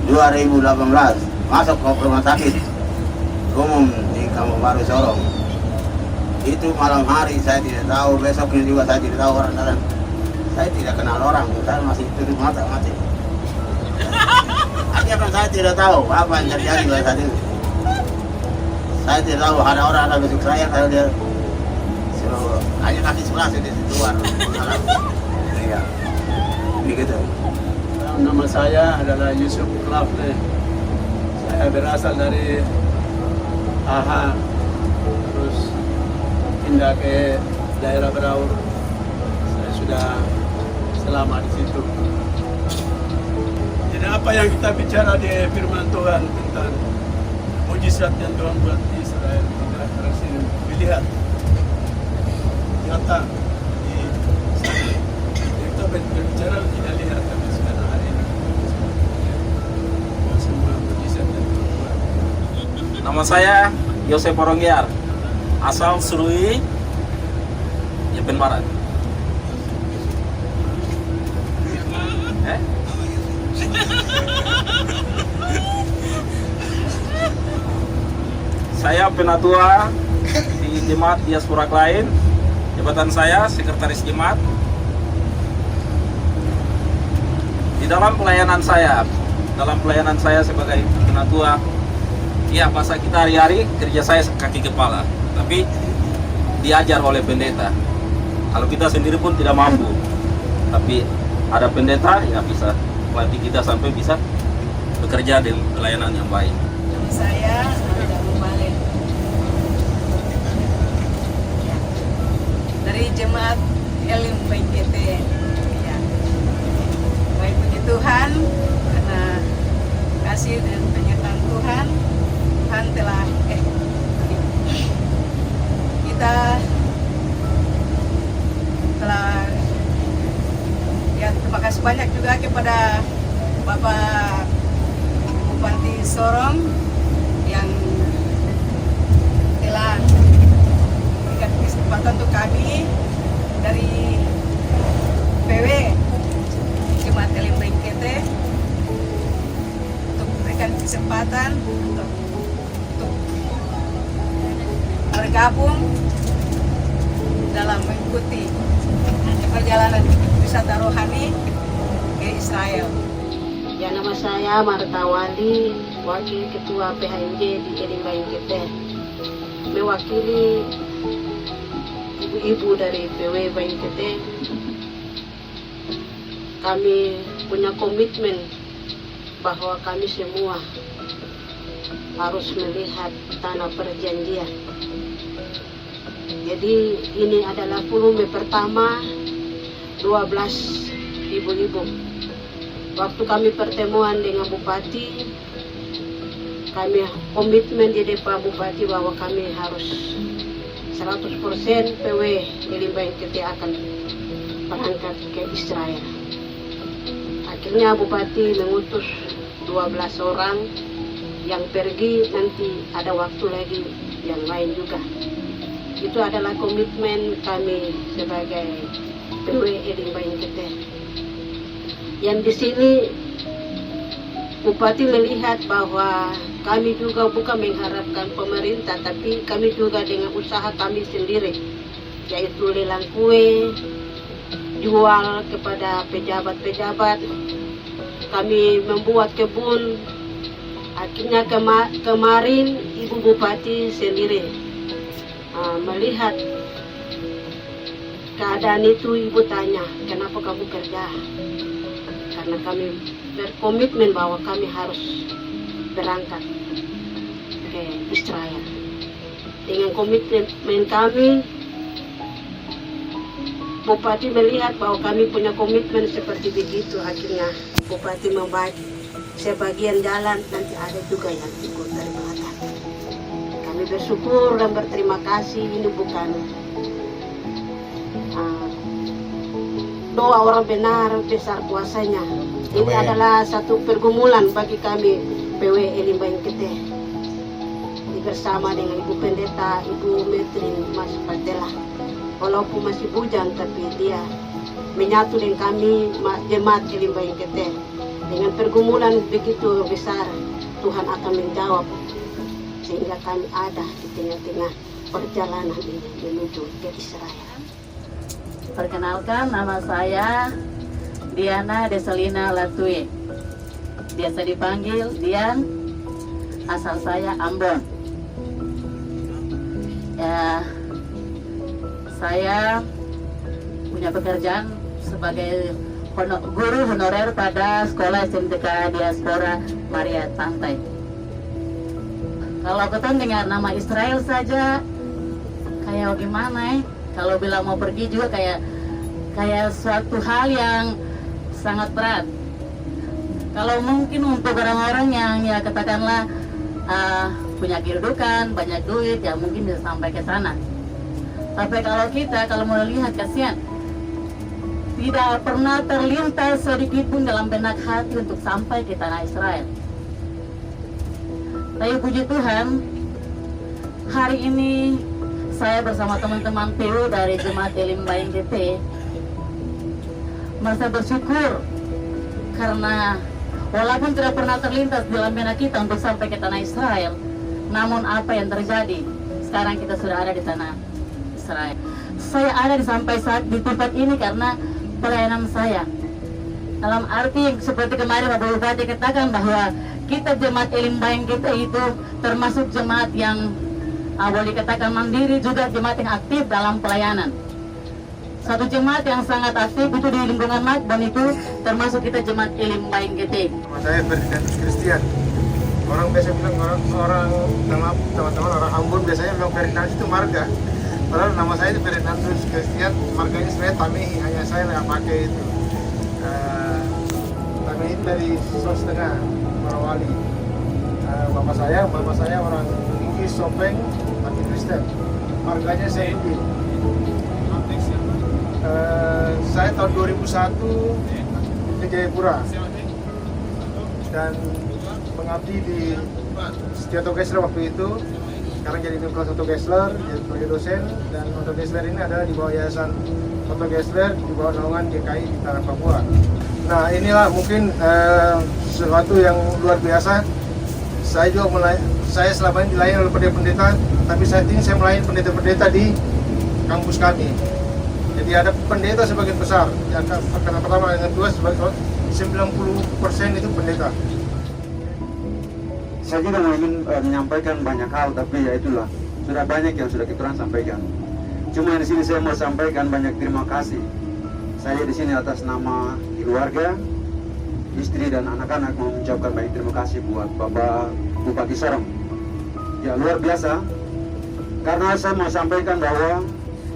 2018 masuk ke rumah sakit umum di Kampung Baru Sorong. Itu malam hari saya tidak tahu, besoknya juga saya tidak tahu orang. Saya tidak kenal orang, saya masih tutup mata mati. Artinya kan saya tidak tahu apa yang terjadi pada saat itu. Saya tidak tahu ada orang ada besok saya kalau dia hanya kaki sebelah di luar. Iya. Begitu. Nama saya adalah Yusuf Lafle. Saya berasal dari AHA, terus pindah ke daerah Beraur. Saya sudah selama di situ. Jadi apa yang kita bicara di firman Tuhan tentang mujizat yang Tuhan buat di Israel, kita harus melihat nyata di sana. Kita berbicara tidak lihat, tapi sekarang hari ini semua mujizat yang Tuhan buat. Nama saya Yosef Poronggiar, asal Serui, Yapen Barat. Saya penatua di Jemaat Diaspora Klain. Jabatan saya Sekretaris Jemaat. Di dalam pelayanan saya sebagai penatua, ya masa kita hari-hari kerja saya kaki kepala, tapi diajar oleh pendeta. Kalau kita sendiri pun tidak mampu, tapi ada pendeta ya bisa melatih kita sampai bisa bekerja di pelayanan yang baik. Saya dari Jemaat Elim BKT. Ya. Baik puji Tuhan, karena kasih dan penyertaan Tuhan, Tuhan telah kita telah ya terima kasih banyak juga kepada Bapak Bupati Sorong yang telah memberikan kesempatan untuk kami dari PW Jemaat Elim BKT untuk memberikan kesempatan untuk bergabung dalam mengikuti perjalanan wisata rohani ke Israel. Ya, nama saya Marta Wali, Wakil Ketua PHMJ di Elim BKT. Mewakili ibu-ibu dari PW BKT. Kami punya komitmen bahwa kami semua harus melihat tanah perjanjian. Jadi ini adalah volume pertama 12 ibu-ibu. Waktu kami pertemuan dengan Bupati, kami komitmen di depan Bupati bahwa kami harus 100% PW Elim BKT akan berangkat ke Israel. Akhirnya Bupati mengutus 12 orang yang pergi, nanti ada waktu lagi yang lain juga. Itu adalah komitmen kami sebagai PW Elim BKT. Yang di sini Bupati melihat bahwa kami juga bukan mengharapkan pemerintah, tapi kami juga dengan usaha kami sendiri, yaitu lelang kue, jual kepada pejabat-pejabat. Kami membuat kebun. Akhirnya kemarin Ibu Bupati sendiri melihat keadaan itu, Ibu tanya, kenapa kamu kerja? Karena kami berkomitmen bahwa kami harus berangkat ke Israel. Dengan komitmen kami, Bupati melihat bahwa kami punya komitmen seperti begitu. Akhirnya Bupati membagi sebagian jalan, nanti ada juga yang ikut dari belakang. Kami bersyukur dan berterima kasih. Ini bukan doa orang benar besar kuasanya. Ini adalah satu pergumulan bagi kami PW Elim BKT. Bersama dengan Ibu Pendeta, Ibu Metrin Mas Patela. Walaupun masih bujang, tapi dia menyatu dengan kami Jemaat Elim BKT. Dengan pergumulan begitu besar, Tuhan akan menjawab sehingga kami ada di tengah-tengah perjalanan ini menuju ke Israel. Perkenalkan, nama saya Diana Desalina Latui. Biasa dipanggil Dian, asal saya Ambon. Ya, saya punya pekerjaan sebagai guru honorer pada Sekolah SMTK Diaspora Maria Pantai. Kalau kita dengar nama Israel saja, kayak gimana Kalau bilang mau pergi juga kayak suatu hal yang sangat berat. Kalau mungkin untuk orang-orang yang ya katakanlah punya kedudukan, banyak duit, ya mungkin bisa sampai ke sana. Tapi kalau kita, kalau mau lihat, kasihan, tidak pernah terlintas sedikit pun dalam benak hati untuk sampai ke tanah Israel. Tapi puji Tuhan, hari ini saya bersama teman-teman PU dari Jemaat Elim Bayang GT merasa bersyukur karena walaupun tidak pernah terlintas dalam benak kita untuk sampai ke tanah Israel, namun apa yang terjadi? Sekarang kita sudah ada di tanah Israel. Saya ada sampai saat di tempat ini karena pelayanan saya. Dalam arti seperti kemarin Bapak Bupati katakan bahwa kita Jemaat Elim Bayang kita itu termasuk jemaat yang boleh dikatakan mandiri, juga jemaat yang aktif dalam pelayanan. Satu jemaat yang sangat aktif itu di lingkungan Makban itu termasuk kita Jemaat Elim Bayang GT. Saya Ferdinandus Christian. Orang biasa bilang orang teman-teman orang Ambon biasanya bilang Ferdinandus itu marga. Padahal nama saya itu Ferdinandus Christian, marganya sebenarnya Tamehi, hanya saya yang pakai itu. Tamehi ini dari Sulawesi Tengah, Marawali. Bapak saya orang Inggris, Sopeng, mati Kristen. Marganya saya ini. Saya tahun 2001 ke Jayapura dan mengabdi di Setiato Gesler waktu itu. Sekarang jadi kelas Otto Gessler, jadi sebagai dosen, dan Otto Gessler ini adalah di bawah Yayasan Otto Gessler di bawah naungan GKI di Tanah Papua. Nah inilah mungkin sesuatu yang luar biasa. Saya juga saya selama ini dilayani oleh pendeta-pendeta, tapi saat ini saya melayani pendeta-pendeta di kampus kami. Jadi ada pendeta sebagian besar, yang pertama yang kedua 90% itu pendeta. Saya juga ingin menyampaikan banyak hal, tapi ya itulah, sudah banyak yang sudah kita sampaikan. Cuma di sini saya mau sampaikan banyak terima kasih. Saya di sini atas nama keluarga, istri dan anak-anak mau mengucapkan banyak terima kasih buat Bapak Bupati Sorong. Ya luar biasa, karena saya mau sampaikan bahwa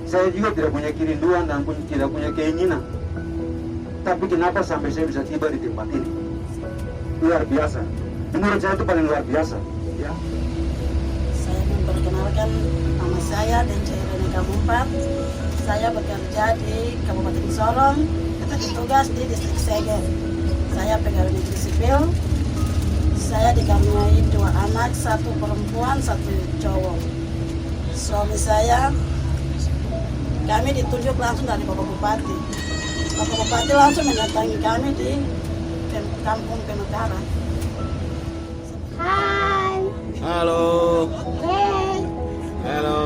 saya juga tidak punya kerinduan dan tidak punya keinginan. Tapi kenapa sampai saya bisa tiba di tempat ini? Luar biasa. Menurut saya itu paling luar biasa. Ya. Saya memperkenalkan nama saya Dence Irene Kamumpat. Saya bekerja di Kabupaten Sorong, bertugas di Distrik Segen. Saya pegawai negeri sipil. Saya dikaruniai 2 anak, 1 perempuan, 1 cowok. Suami saya, kami ditunjuk langsung dari Bapak Bupati. Bapak Bupati langsung mendatangi kami di Kampung Pemekaran. Hai. Halo. Hey. Halo.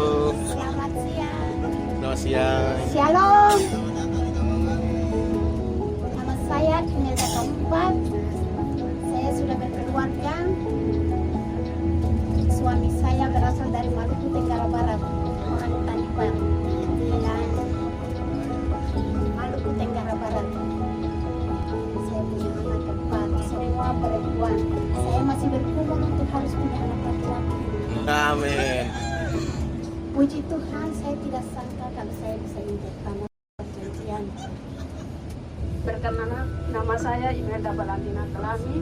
Selamat siang. Selamat siang. Shalom. Nama saya Imelda Kamumpat. Saya sudah berkeluarga. Suami saya berasal dari Maluku Tenggara Barat, orang Tanipan. Maluku Tenggara Barat. Saya punya anak 4, semua perempuan. Saya masih bergumul untuk harus punya anak laki-laki. Amin. Puji Tuhan, saya tidak sangka kalau saya bisa menjadi tanah perjanjian. Perkenalan, nama saya Imelda Valentina Kelami.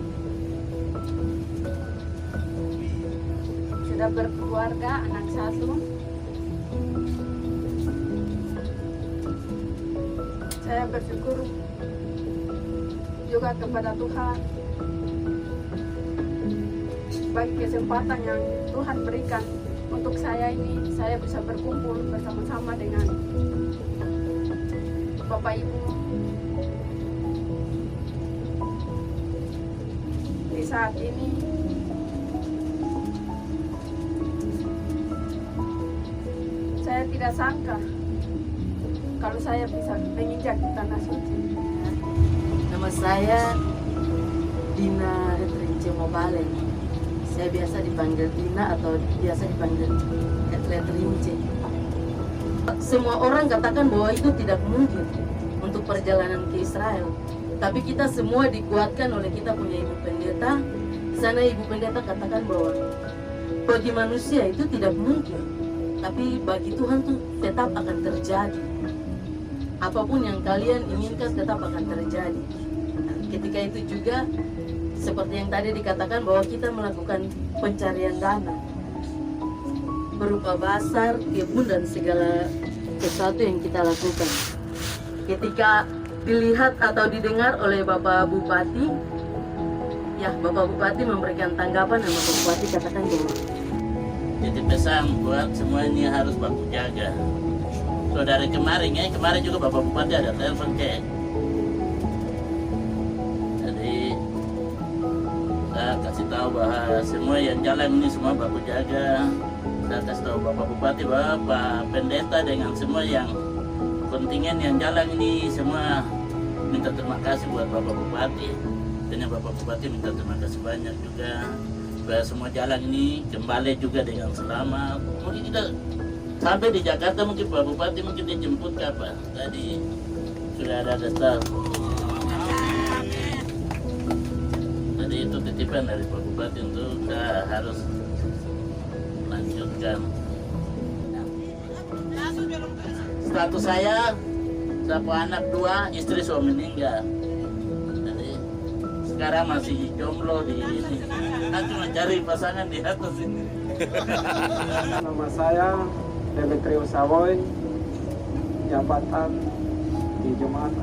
Sudah berkeluarga, anak 1. Saya bersyukur juga kepada Tuhan bagi kesempatan yang Tuhan berikan untuk saya ini. Saya bisa berkumpul bersama-sama dengan Bapak Ibu di saat ini. Saya tidak sangka kalau saya bisa menginjak di tanah suci. Nama saya Dina Etrince Mobale. Saya biasa dipanggil Dina atau biasa dipanggil Etrince. Semua orang katakan bahwa itu tidak mungkin untuk perjalanan ke Israel. Tapi kita semua dikuatkan oleh kita punya Ibu Pendeta. Di sana Ibu Pendeta katakan bahwa bagi manusia itu tidak mungkin, tapi bagi Tuhan tuh tetap akan terjadi. Apapun yang kalian inginkan tetap akan terjadi. Ketika itu juga seperti yang tadi dikatakan bahwa kita melakukan pencarian dana berupa basar, kebun dan segala sesuatu yang kita lakukan. Ketika dilihat atau didengar oleh Bapak Bupati, ya Bapak Bupati memberikan tanggapan dan Bapak Bupati katakan bahwa jadi pesan buat semua ini harus baku jaga. So dari kemarin juga Bapak Bupati ada telepon cek. Jadi saya kasih tahu bahwa semua yang jalan ini semua baku jaga. Saya kasih tahu Bapak Bupati bahwa Pak Pendeta dengan semua yang kontingen yang jalan ini semua minta terima kasih buat Bapak Bupati. Dan Bapak Bupati minta terima kasih banyak juga. Supaya semua jalan ini kembali juga dengan selamat. Mungkin kita sampai di Jakarta, mungkin Pak Bupati mungkin dijemput ke apa? Tadi sudah ada staff. Jadi itu titipan dari Pak Bupati untuk kita harus lanjutkan. Status saya anak 2, istri suami meninggal. Jadi sekarang masih jomblo di ini. Cuma cari pasangan di atas ini. Nama saya Demetrius Savoy, jabatan di Jemaat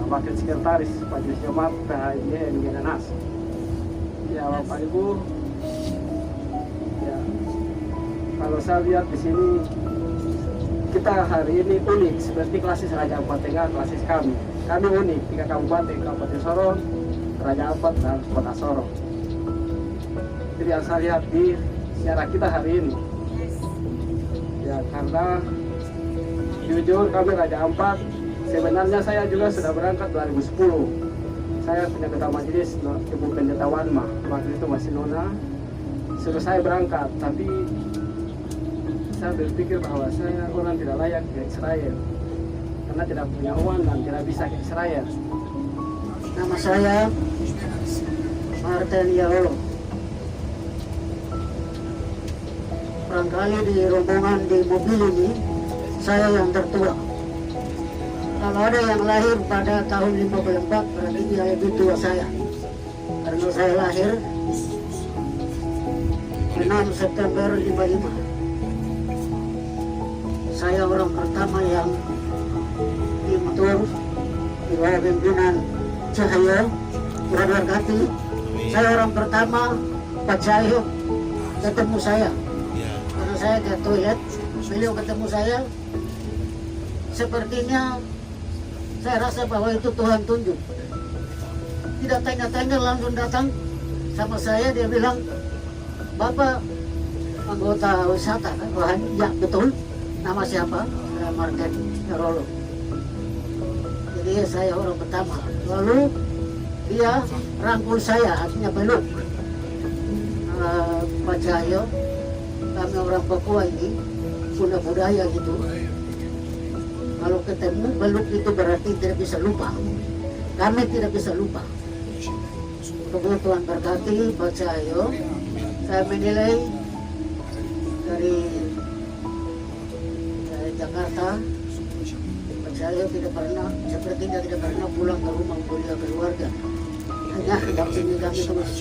Wakil Sekretaris Majelis Jemaat PHIJ Minganas. Ya Bapak Ibu, ya kalau saya lihat di sini kita hari ini unik seperti klasis Raja Ampat Tengah, klasis kami. Kami unik 3 kabupaten, Kabupaten Sorong, Raja Ampat dan Kota Sorong. Jadi yang saya lihat di sejarah kita hari ini, ya karena jujur kami Raja Ampat, sebenarnya saya juga sudah berangkat 2010. Saya punya ketua majelis Ibu Pendeta Wanma, waktu itu masih nona, suruh saya berangkat, tapi saya berpikir bahwa saya orang tidak layak ke Israel karena tidak punya uang dan tidak bisa ke Israel. Nama saya Martin Yaolo. Barangkali di rombongan di mobil ini saya yang tertua. Kalau ada yang lahir pada tahun 54, berarti dia lebih tua saya. Karena saya lahir 6 September 55. Saya orang pertama yang dimutur di bawah pimpinan Cahyo Berberkati. Saya orang pertama Pak Cahyo ketemu saya. Karena saya ke toilet, beliau ketemu saya. Sepertinya saya rasa bahwa itu Tuhan tunjuk. Tidak tanya-tanya, langsung datang sama saya. Dia bilang, Bapak anggota wisata kan? Wah, ya betul. Nama siapa? Martin Yarolo. Jadi saya orang pertama. Lalu dia rangkul saya, artinya peluk. Pak Cahyo, kami orang Papua ini punya budaya gitu. Kalau ketemu peluk itu berarti tidak bisa lupa. Kami tidak bisa lupa. Kemudian Tuhan berkati Pak Cahyo. Saya menilai dari Jakarta, saya tidak pernah, sepertinya tidak pernah pulang ke rumah melihat keluarga. Hanya dampingi kami terus.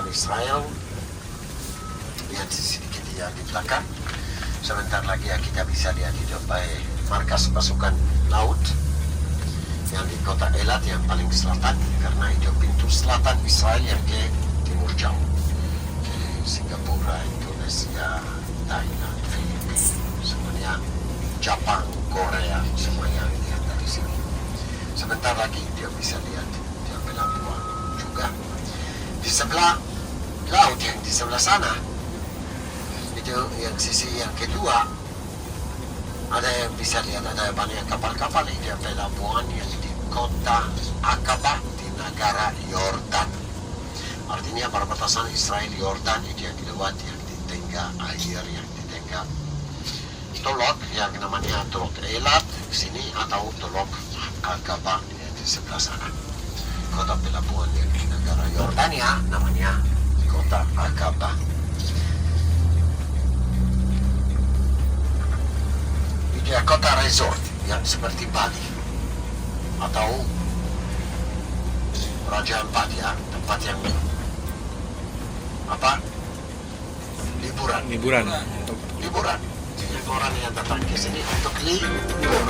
Tuhan Israel. Lihat sedikit dia di belakang. Sebentar lagi ya kita bisa lihat di depan markas pasukan laut yang di kota Elat yang paling selatan, karena itu pintu selatan Israel yang ke timur jauh, ke Singapura, Indonesia, Thailand, Filipina, semuanya, Jepang, Korea, semuanya lihat dari sini. Sebentar lagi dia bisa lihat dia pelabuhan juga di sebelah laut yang di sebelah sana. Itu yang sisi yang kedua, ada yang bisa lihat ada banyak kapal-kapal di pelabuhan yang di kota Aqabah di negara Yordan. Artinya perbatasan Israel Yordan itu yang dilewati, yang di tengah air, yang di tengah Tolok yang namanya Tolok Elat sini, atau Tolok Aqabah yang di sebelah sana. Kota pelabuhan yang di negara Yordania namanya kota Aqabah. Ya, kota resort yang seperti Bali atau Raja Ampat, ya, tempat yang apa, liburan. Jadi orang yang datang ke sini untuk libur.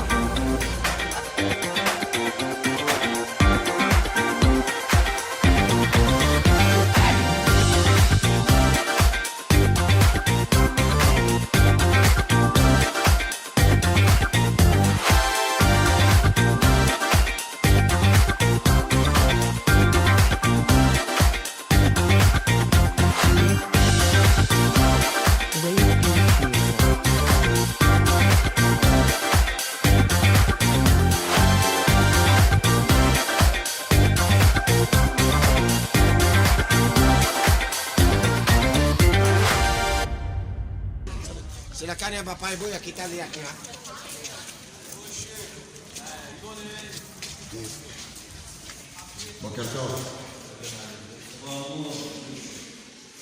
Silakan ya Bapak Ibu, ya kita lihat ya.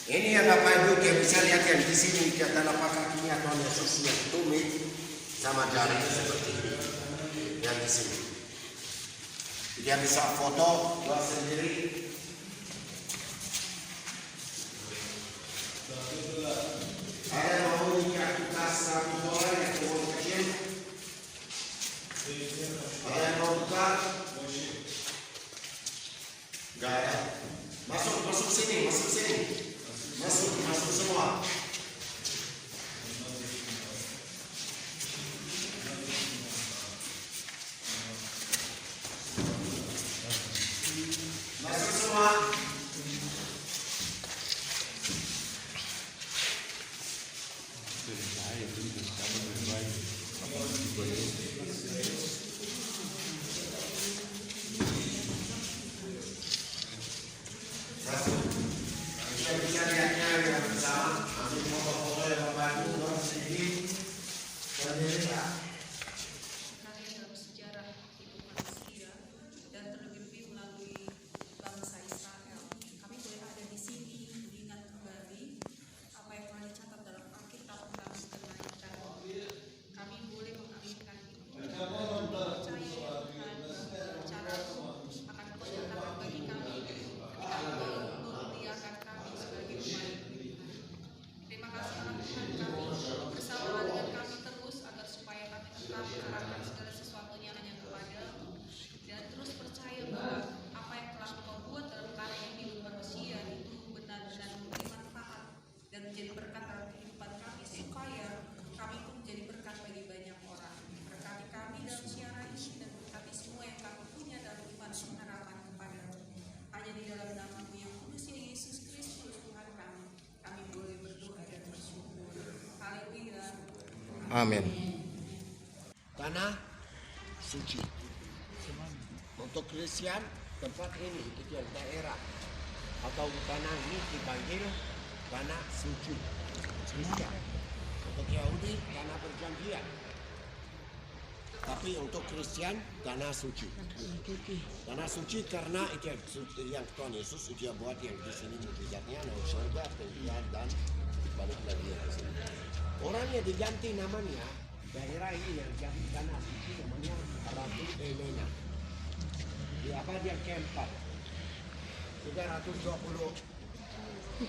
Ini ya Bapak Ibu, kita bisa lihat yang di sini kita lapak kakinya Tuhan Yesus yang tumit sama jari seperti ini. Yang di sini. Dia bisa foto buat sendiri. Ada mau kita satu orang yang turun kecil. Ada yang mau buka? Enggak ya. Masuk sini. Masuk semua. Masuk semua. Amin. Tanah suci. Untuk Kristen, tempat ini itu yang daerah atau tanah ini dipanggil tanah suci. Kristen. Untuk Yahudi, tanah perjanjian. Tapi untuk Kristen, tanah suci. Tanah suci karena itu yang Tuhan Yesus dia buat yang di sini mujizatnya, naik surga, tinggal dan balik lagi ke sini. Orang yang diganti namanya, daerah ini yang ganti tanah suci namanya Ratu Elena. Di apa dia keempat? 320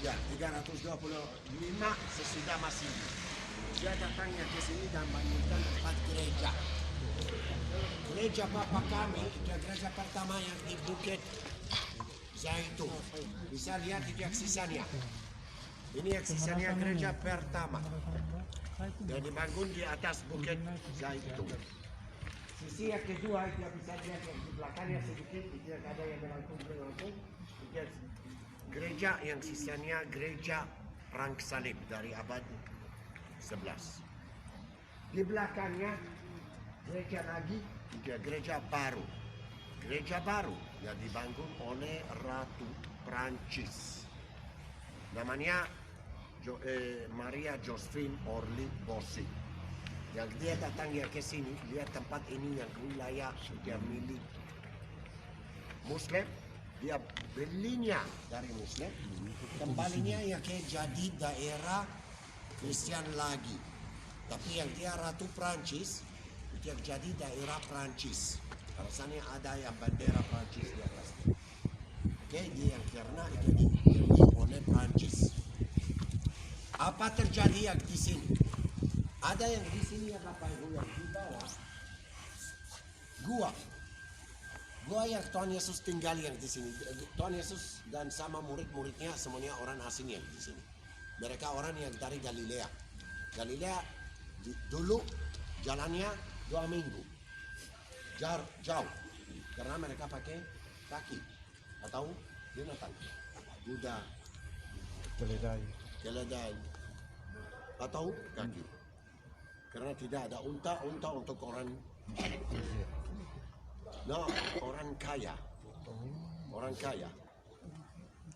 Ya, 325 sesudah Masehi. Dia datangnya ke sini dan bangunkan 4 gereja. Gereja Bapa kami, itu gereja pertama yang di Bukit Zaitun. Bisa lihat itu yang sisanya. Ini yang sisanya gereja pertama. Dan dibangun di atas Bukit Zaitun. Sisi yang kedua itu bisa lihat yang di belakangnya sedikit, itu yang ada yang melengkung. Gereja yang sisanya gereja Perang Salib dari abad 11. Di belakangnya gereja lagi, gereja baru. Gereja baru yang dibangun oleh Ratu Prancis. Namanya Maria Josephine Orly Bossy. Yang dia datang ya ke sini, lihat tempat ini yang wilayah sudah milik Muslim. Dia belinya dari Muslim, kembalinya ya ke jadi daerah Kristen lagi. Tapi yang dia Ratu Prancis, itu yang jadi daerah Prancis. Rasanya ada yang bendera Prancis di atas. Oke, dia yang karena itu dibeli oleh Prancis. Apa terjadi yang di sini? Ada yang di sini yang Bapak Ibu yang di bawah. Gua yang Tuhan Yesus tinggal yang di sini. Tuhan Yesus dan sama murid-muridnya semuanya orang asing yang di sini. Mereka orang yang dari Galilea. Galilea dulu jalannya 2 minggu. Jauh. Karena mereka pakai kaki atau binatang. Kuda, keledai atau kaki. Karena tidak ada unta untuk orang orang kaya.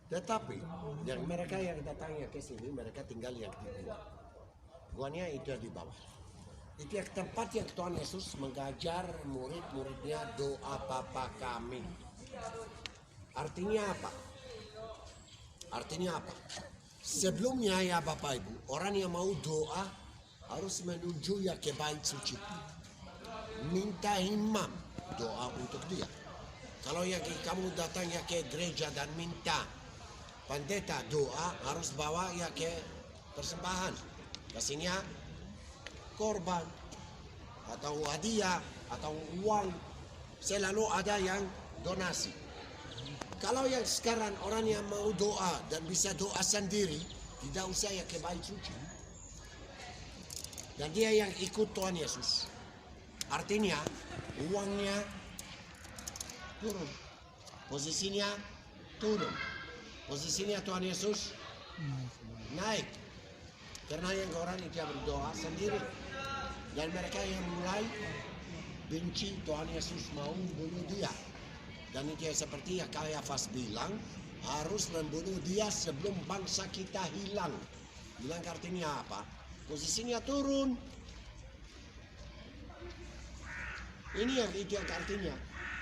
Tetapi yang mereka yang datangnya ke sini, mereka tinggal yang di gua. Guanya itu di bawah. Itu yang tempat yang Tuhan Yesus mengajar murid-muridnya doa Bapa kami. Artinya apa? Sebelumnya ya Bapak Ibu, orang yang mau doa harus menuju ya ke bait suci. Minta imam doa untuk dia. Kalau yang kamu datang ya ke gereja dan minta pendeta doa, harus bawa ya ke persembahan. Kasihnya korban atau hadiah atau uang. Selalu ada yang donasi. Kalau yang sekarang orang yang mau doa dan bisa doa sendiri, tidak usah ya ke bait suci. Dan dia yang ikut Tuhan Yesus. Artinya uangnya turun, posisinya turun, posisinya Tuhan Yesus naik. Karena yang orang itu berdoa sendiri. Dan mereka yang mulai benci Tuhan Yesus mau bunuh dia. Dan itu seperti yang Kayafas bilang, harus membunuh dia sebelum bangsa kita hilang. Bilang artinya apa? Posisinya turun. Ini yang itu yang artinya.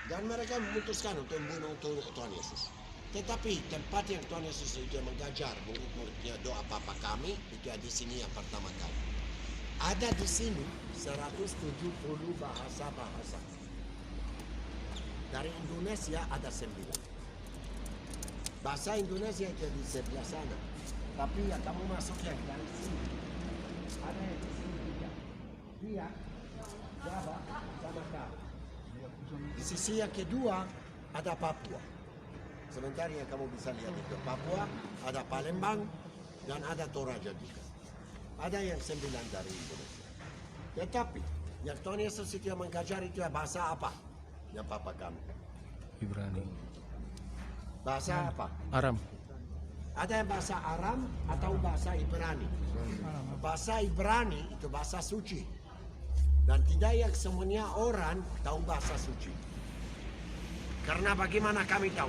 Dan mereka memutuskan untuk membunuh Tuhan Yesus. Tetapi tempat yang Tuhan Yesus itu mengajar murid-muridnya doa Bapa kami, itu di sini yang pertama kali. Ada di sini 170 bahasa-bahasa. Dari Indonesia ada 9. Bahasa Indonesia itu di sebelah sana. Tapi ya kamu masuk yang dari sini. Ada yang di sini juga. Dia, Jawa, sama kau. Di sisi yang kedua ada Papua. Sementara yang kamu bisa lihat itu Papua, ada Palembang, dan ada Toraja juga. Ada yang 9 dari Indonesia. Tetapi yang Tuhan Yesus itu yang mengajar itu bahasa apa? Yang Papa kami. Ibrani. Bahasa apa? Aram. Ada yang bahasa Aram atau bahasa Ibrani. Bahasa Ibrani itu bahasa suci. Dan tidak yang semuanya orang tahu bahasa suci. Karena bagaimana kami tahu?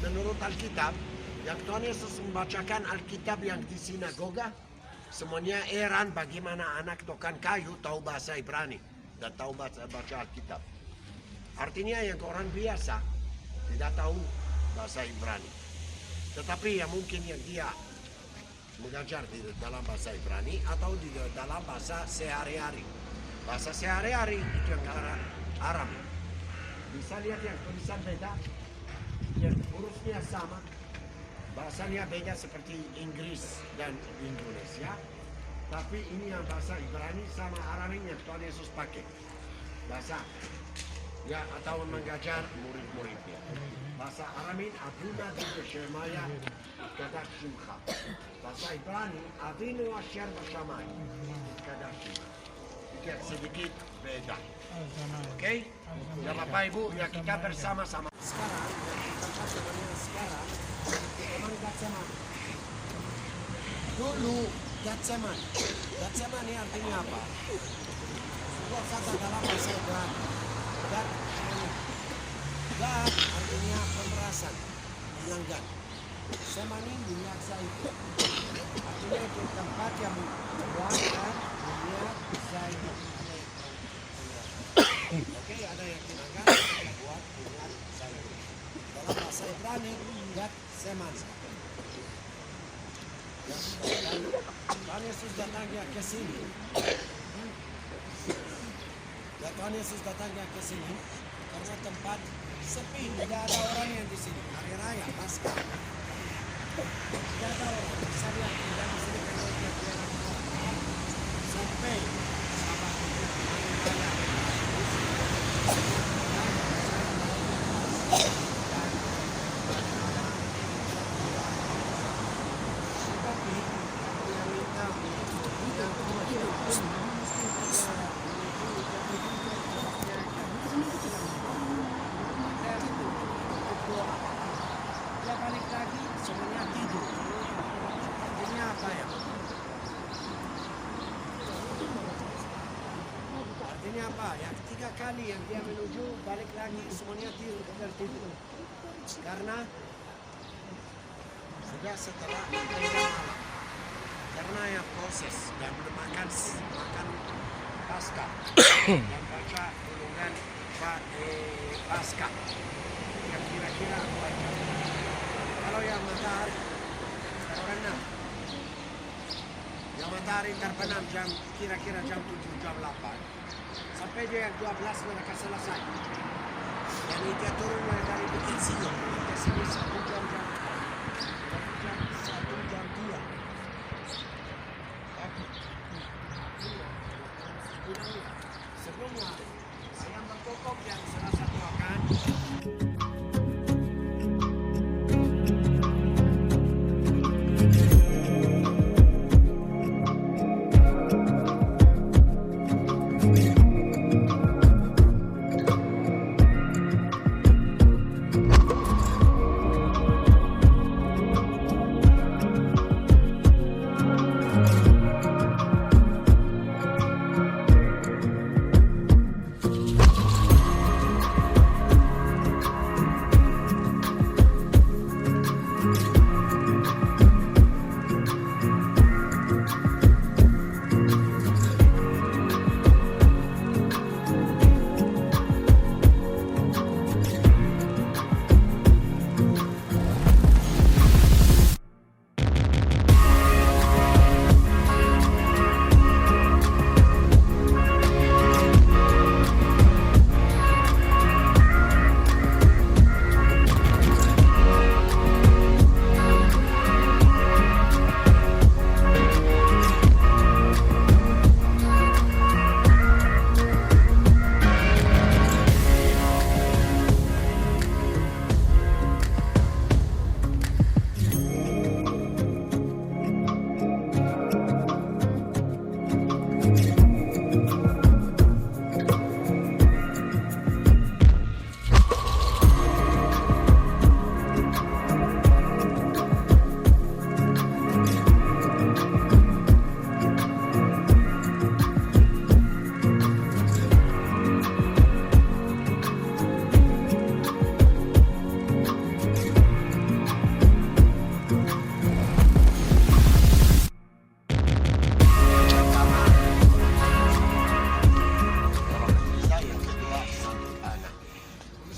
Menurut Alkitab, yang Tuhan Yesus membacakan Alkitab yang di sinagoga, semuanya heran bagaimana anak tukang kayu tahu bahasa Ibrani dan tahu baca Alkitab. Artinya yang orang biasa tidak tahu bahasa Ibrani. Tetapi yang mungkin yang dia mengajar di dalam bahasa Ibrani atau di dalam bahasa sehari-hari. Bahasa sehari-hari itu yang Aram. Bisa lihat yang tulisan beda, yang hurufnya sama, bahasanya beda seperti Inggris dan Indonesia, tapi ini yang bahasa Ibrani sama Aramin yang Tuhan Yesus pakai. Bahasa ya atau mengajar murid-muridnya. Bahasa Aramin Abuna Shemaya Kadak Shimcha. Bahasa Ibrani Avinu Asher Bashamai Kadak Shimcha. Sedikit beda. Oke? Ya Bapak Ibu, ya kita bersama-sama. Sekarang, sekarang teman Getsemani. Dulu Getsemani. Getsemani artinya apa? Sebuah kata dalam bahasa Ibrani. Gad artinya pemerasan, melanggar. Semani dunia itu. Artinya itu tempat yang membuatkan dunia itu. Oke, ada yang melanggar, buat dunia itu. Dalam bahasa Ibrani, Gad Semani. Tuhan Yesus datangnya ke sini. Tuhan Yesus datangnya ke sini karena tempat sepi, tidak ada orang yang di sini. Hari Raya, Paskah. Tidak ada orang. Bisa lihat tidak di sini karena dia biarkan malam. Sampai Sabat Hari Raya. Dia balik lagi, semuanya tidur. Ini apa ya? Artinya apa? Ya, 3 kali yang dia menuju, balik lagi, semuanya tertidur. Karena sudah setelah malam. Karena ya proses dan makan Paskah dan baca golongan Paskah yang kira-kira baca. Kalau yang matahari terbenam, yang matahari terbenam kira-kira jam 7, jam 8 sampai dia yang 12 mereka selesai. Dan dia turun dari Bukit Sion ke sini 1 jam 1 jam 2. Sebelumnya ayam berkokok yang salah satu akan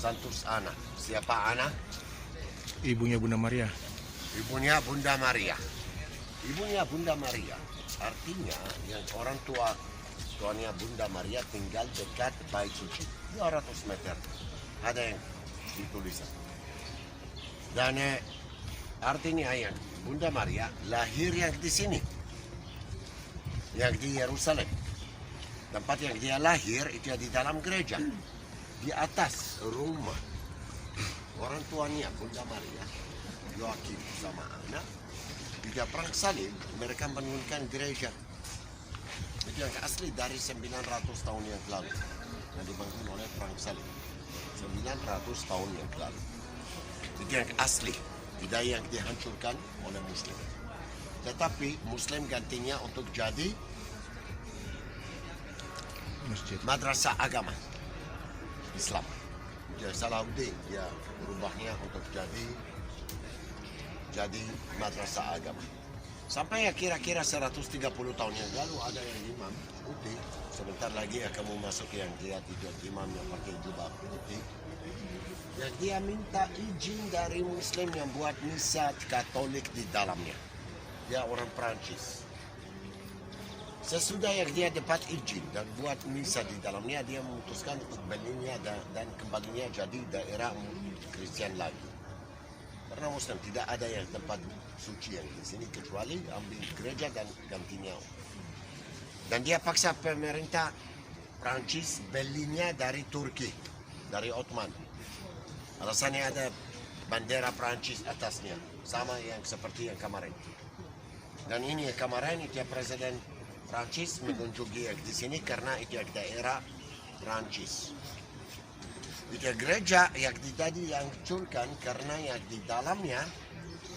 Santus Ana. Siapa Ana? Ibunya Bunda Maria. Ibunya Bunda Maria. Ibunya Bunda Maria. Artinya yang orang tuanya Bunda Maria tinggal dekat Bait Suci. 200 meter. Ada yang ditulisan. Dan Artinya yang Bunda Maria lahir yang di sini, yang di Yerusalem. Tempat yang dia lahir itu di dalam gereja, di atas rumah orang tuanya Bunda Maria, Yoakim sama Ana. Juga perang salib mereka menurunkan gereja. Itu yang asli dari 900 tahun yang lalu, yang dibangun oleh perang salib 900 tahun yang lalu. Itu yang asli, tidak yang dihancurkan oleh Muslim. Tetapi Muslim gantinya untuk jadi masjid, madrasah agama Islam. Jadi Salahuddin dia berubahnya untuk jadi madrasah agama. Sampai ya kira-kira 130 tahun yang lalu ada yang imam putih. Sebentar lagi akan masuk yang dia tidur imam yang pakai jubah putih. Dan dia minta izin dari Muslim yang buat misa Katolik di dalamnya. Dia orang Prancis. Sesudah yang dia dapat izin dan buat misa di dalamnya, dia memutuskan untuk belinya dan kembalinya jadi daerah Kristen lagi. Karena Muslim tidak ada yang tempat suci yang di sini kecuali ambil gereja dan gantinya. Dan dia paksa pemerintah Prancis belinya dari Turki, dari Ottoman. Alasannya ada bendera Prancis atasnya, sama yang seperti yang kemarin. Dan ini yang kemarin itu Presiden Prancis mengunjungi di sini karena itu daerah Prancis. Itu gereja yang tadi yang hancurkan karena yang di dalamnya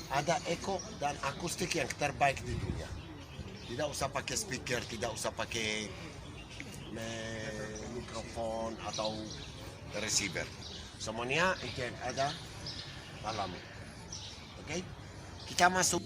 ada eko dan akustik yang terbaik di dunia. Tidak usah pakai speaker, tidak usah pakai mikrofon atau receiver. Semuanya itu yang ada alami. Oke? Kita masuk.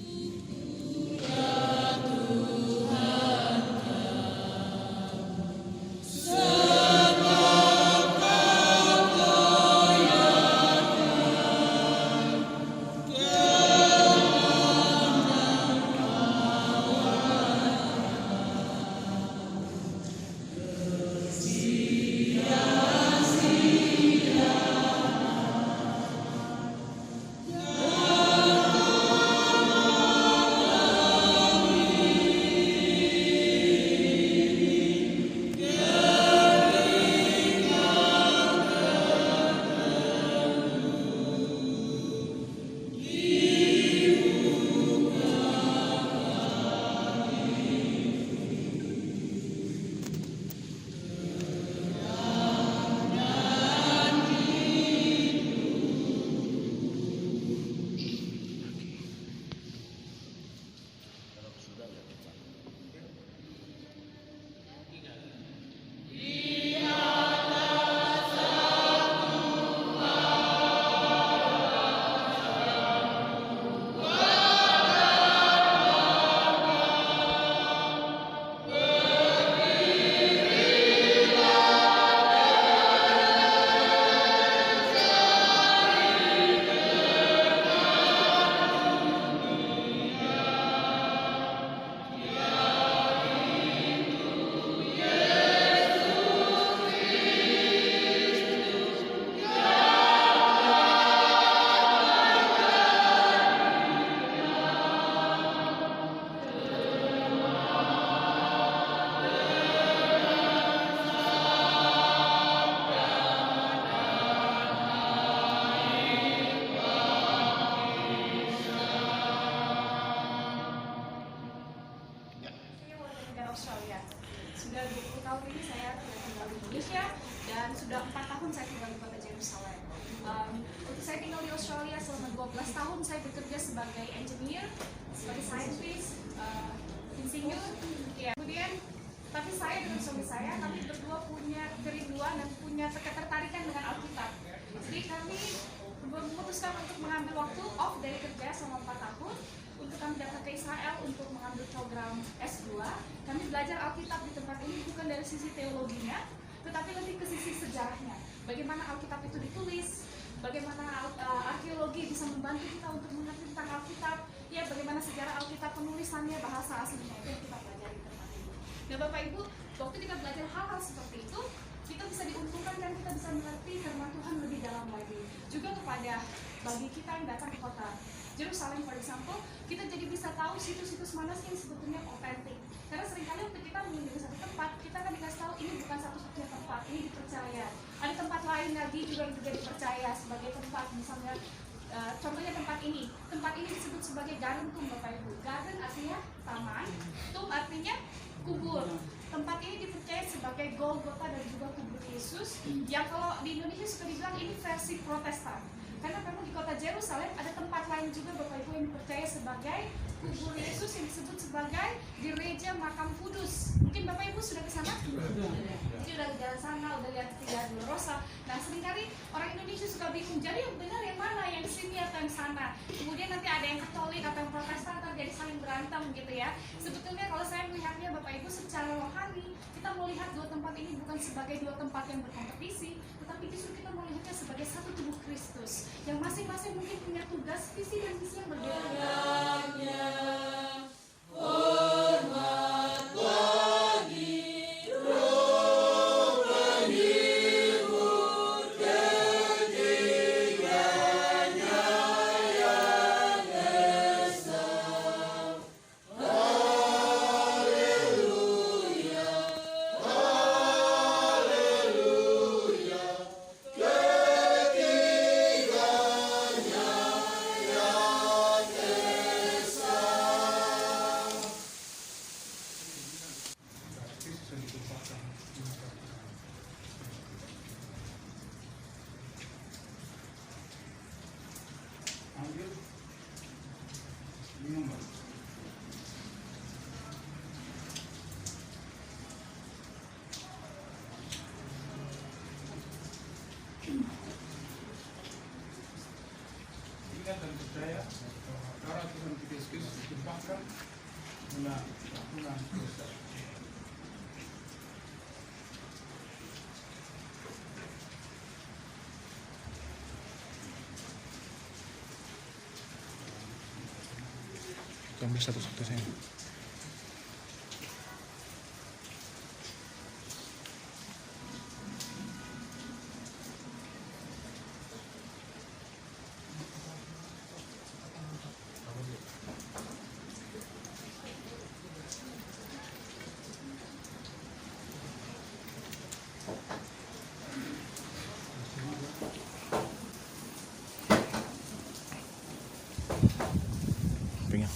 Australia. Sudah 20 tahun ini saya tinggal di Indonesia dan sudah 4 tahun saya tinggal di kota Jerusalem. Untuk saya tinggal di Australia selama 12 tahun saya bekerja sebagai engineer, sebagai scientist, insinyur. Ya. Kemudian tapi saya dengan suami saya, kami berdua punya kerinduan dan punya ketertarikan dengan Alkitab. Jadi kami memutuskan untuk mengambil waktu off dari kerja selama 4 tahun untuk kami datang ke Israel untuk mengambil program S2. Kami belajar Alkitab di tempat ini bukan dari sisi teologinya, tetapi lebih ke sisi sejarahnya. Bagaimana Alkitab itu ditulis, bagaimana arkeologi bisa membantu kita untuk mengerti tentang Alkitab, ya bagaimana sejarah Alkitab penulisannya, bahasa aslinya, itu yang kita pelajari di tempat ini. Nah Bapak Ibu, waktu kita belajar hal-hal seperti itu, kita bisa diuntungkan dan kita bisa mengerti firman Tuhan lebih dalam lagi. Juga kepada bagi kita yang datang ke kota Jerusalem, for example, kita jadi bisa tahu situs-situs mana sih yang sebetulnya otentik. Karena seringkali waktu kita mengunjungi satu tempat, kita akan dikasih tahu ini bukan satu-satunya tempat, ini dipercaya. Ada tempat lain lagi juga yang juga dipercaya sebagai tempat, misalnya contohnya tempat ini disebut sebagai garden tomb, Bapak Ibu. Garden artinya taman, tomb artinya kubur. Tempat ini dipercaya sebagai Golgota dan juga kubur Yesus, yang kalau di Indonesia suka dibilang ini versi Protestan. Karena memang di kota Yerusalem ada tempat lain juga, Bapak Ibu, yang dipercaya sebagai kubur Yesus yang disebut sebagai gereja makam kudus. Mungkin Bapak Ibu sudah ke sana? Jadi udah di jalan sana, udah lihat Via Dolorosa. Nah, seringkali orang Indonesia suka bingung, jadi yang benar yang mana, yang sini atau yang sana. Kemudian nanti ada yang Katolik atau yang Protestan, jadi saling berantem gitu ya. Sebetulnya kalau saya melihatnya, Bapak Ibu, secara rohani kita melihat dua tempat ini bukan sebagai dua tempat yang berkompetisi, tetapi justru kita melihatnya sebagai satu tubuh Kristus yang masing-masing mungkin punya tugas, visi dan misi yang berbeda. Ingat dan percaya darah Tuhan kita Yesus Kristus ditumpahkan menanggung dosa. Ambil satu-satu saya. Pengen.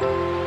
Oke.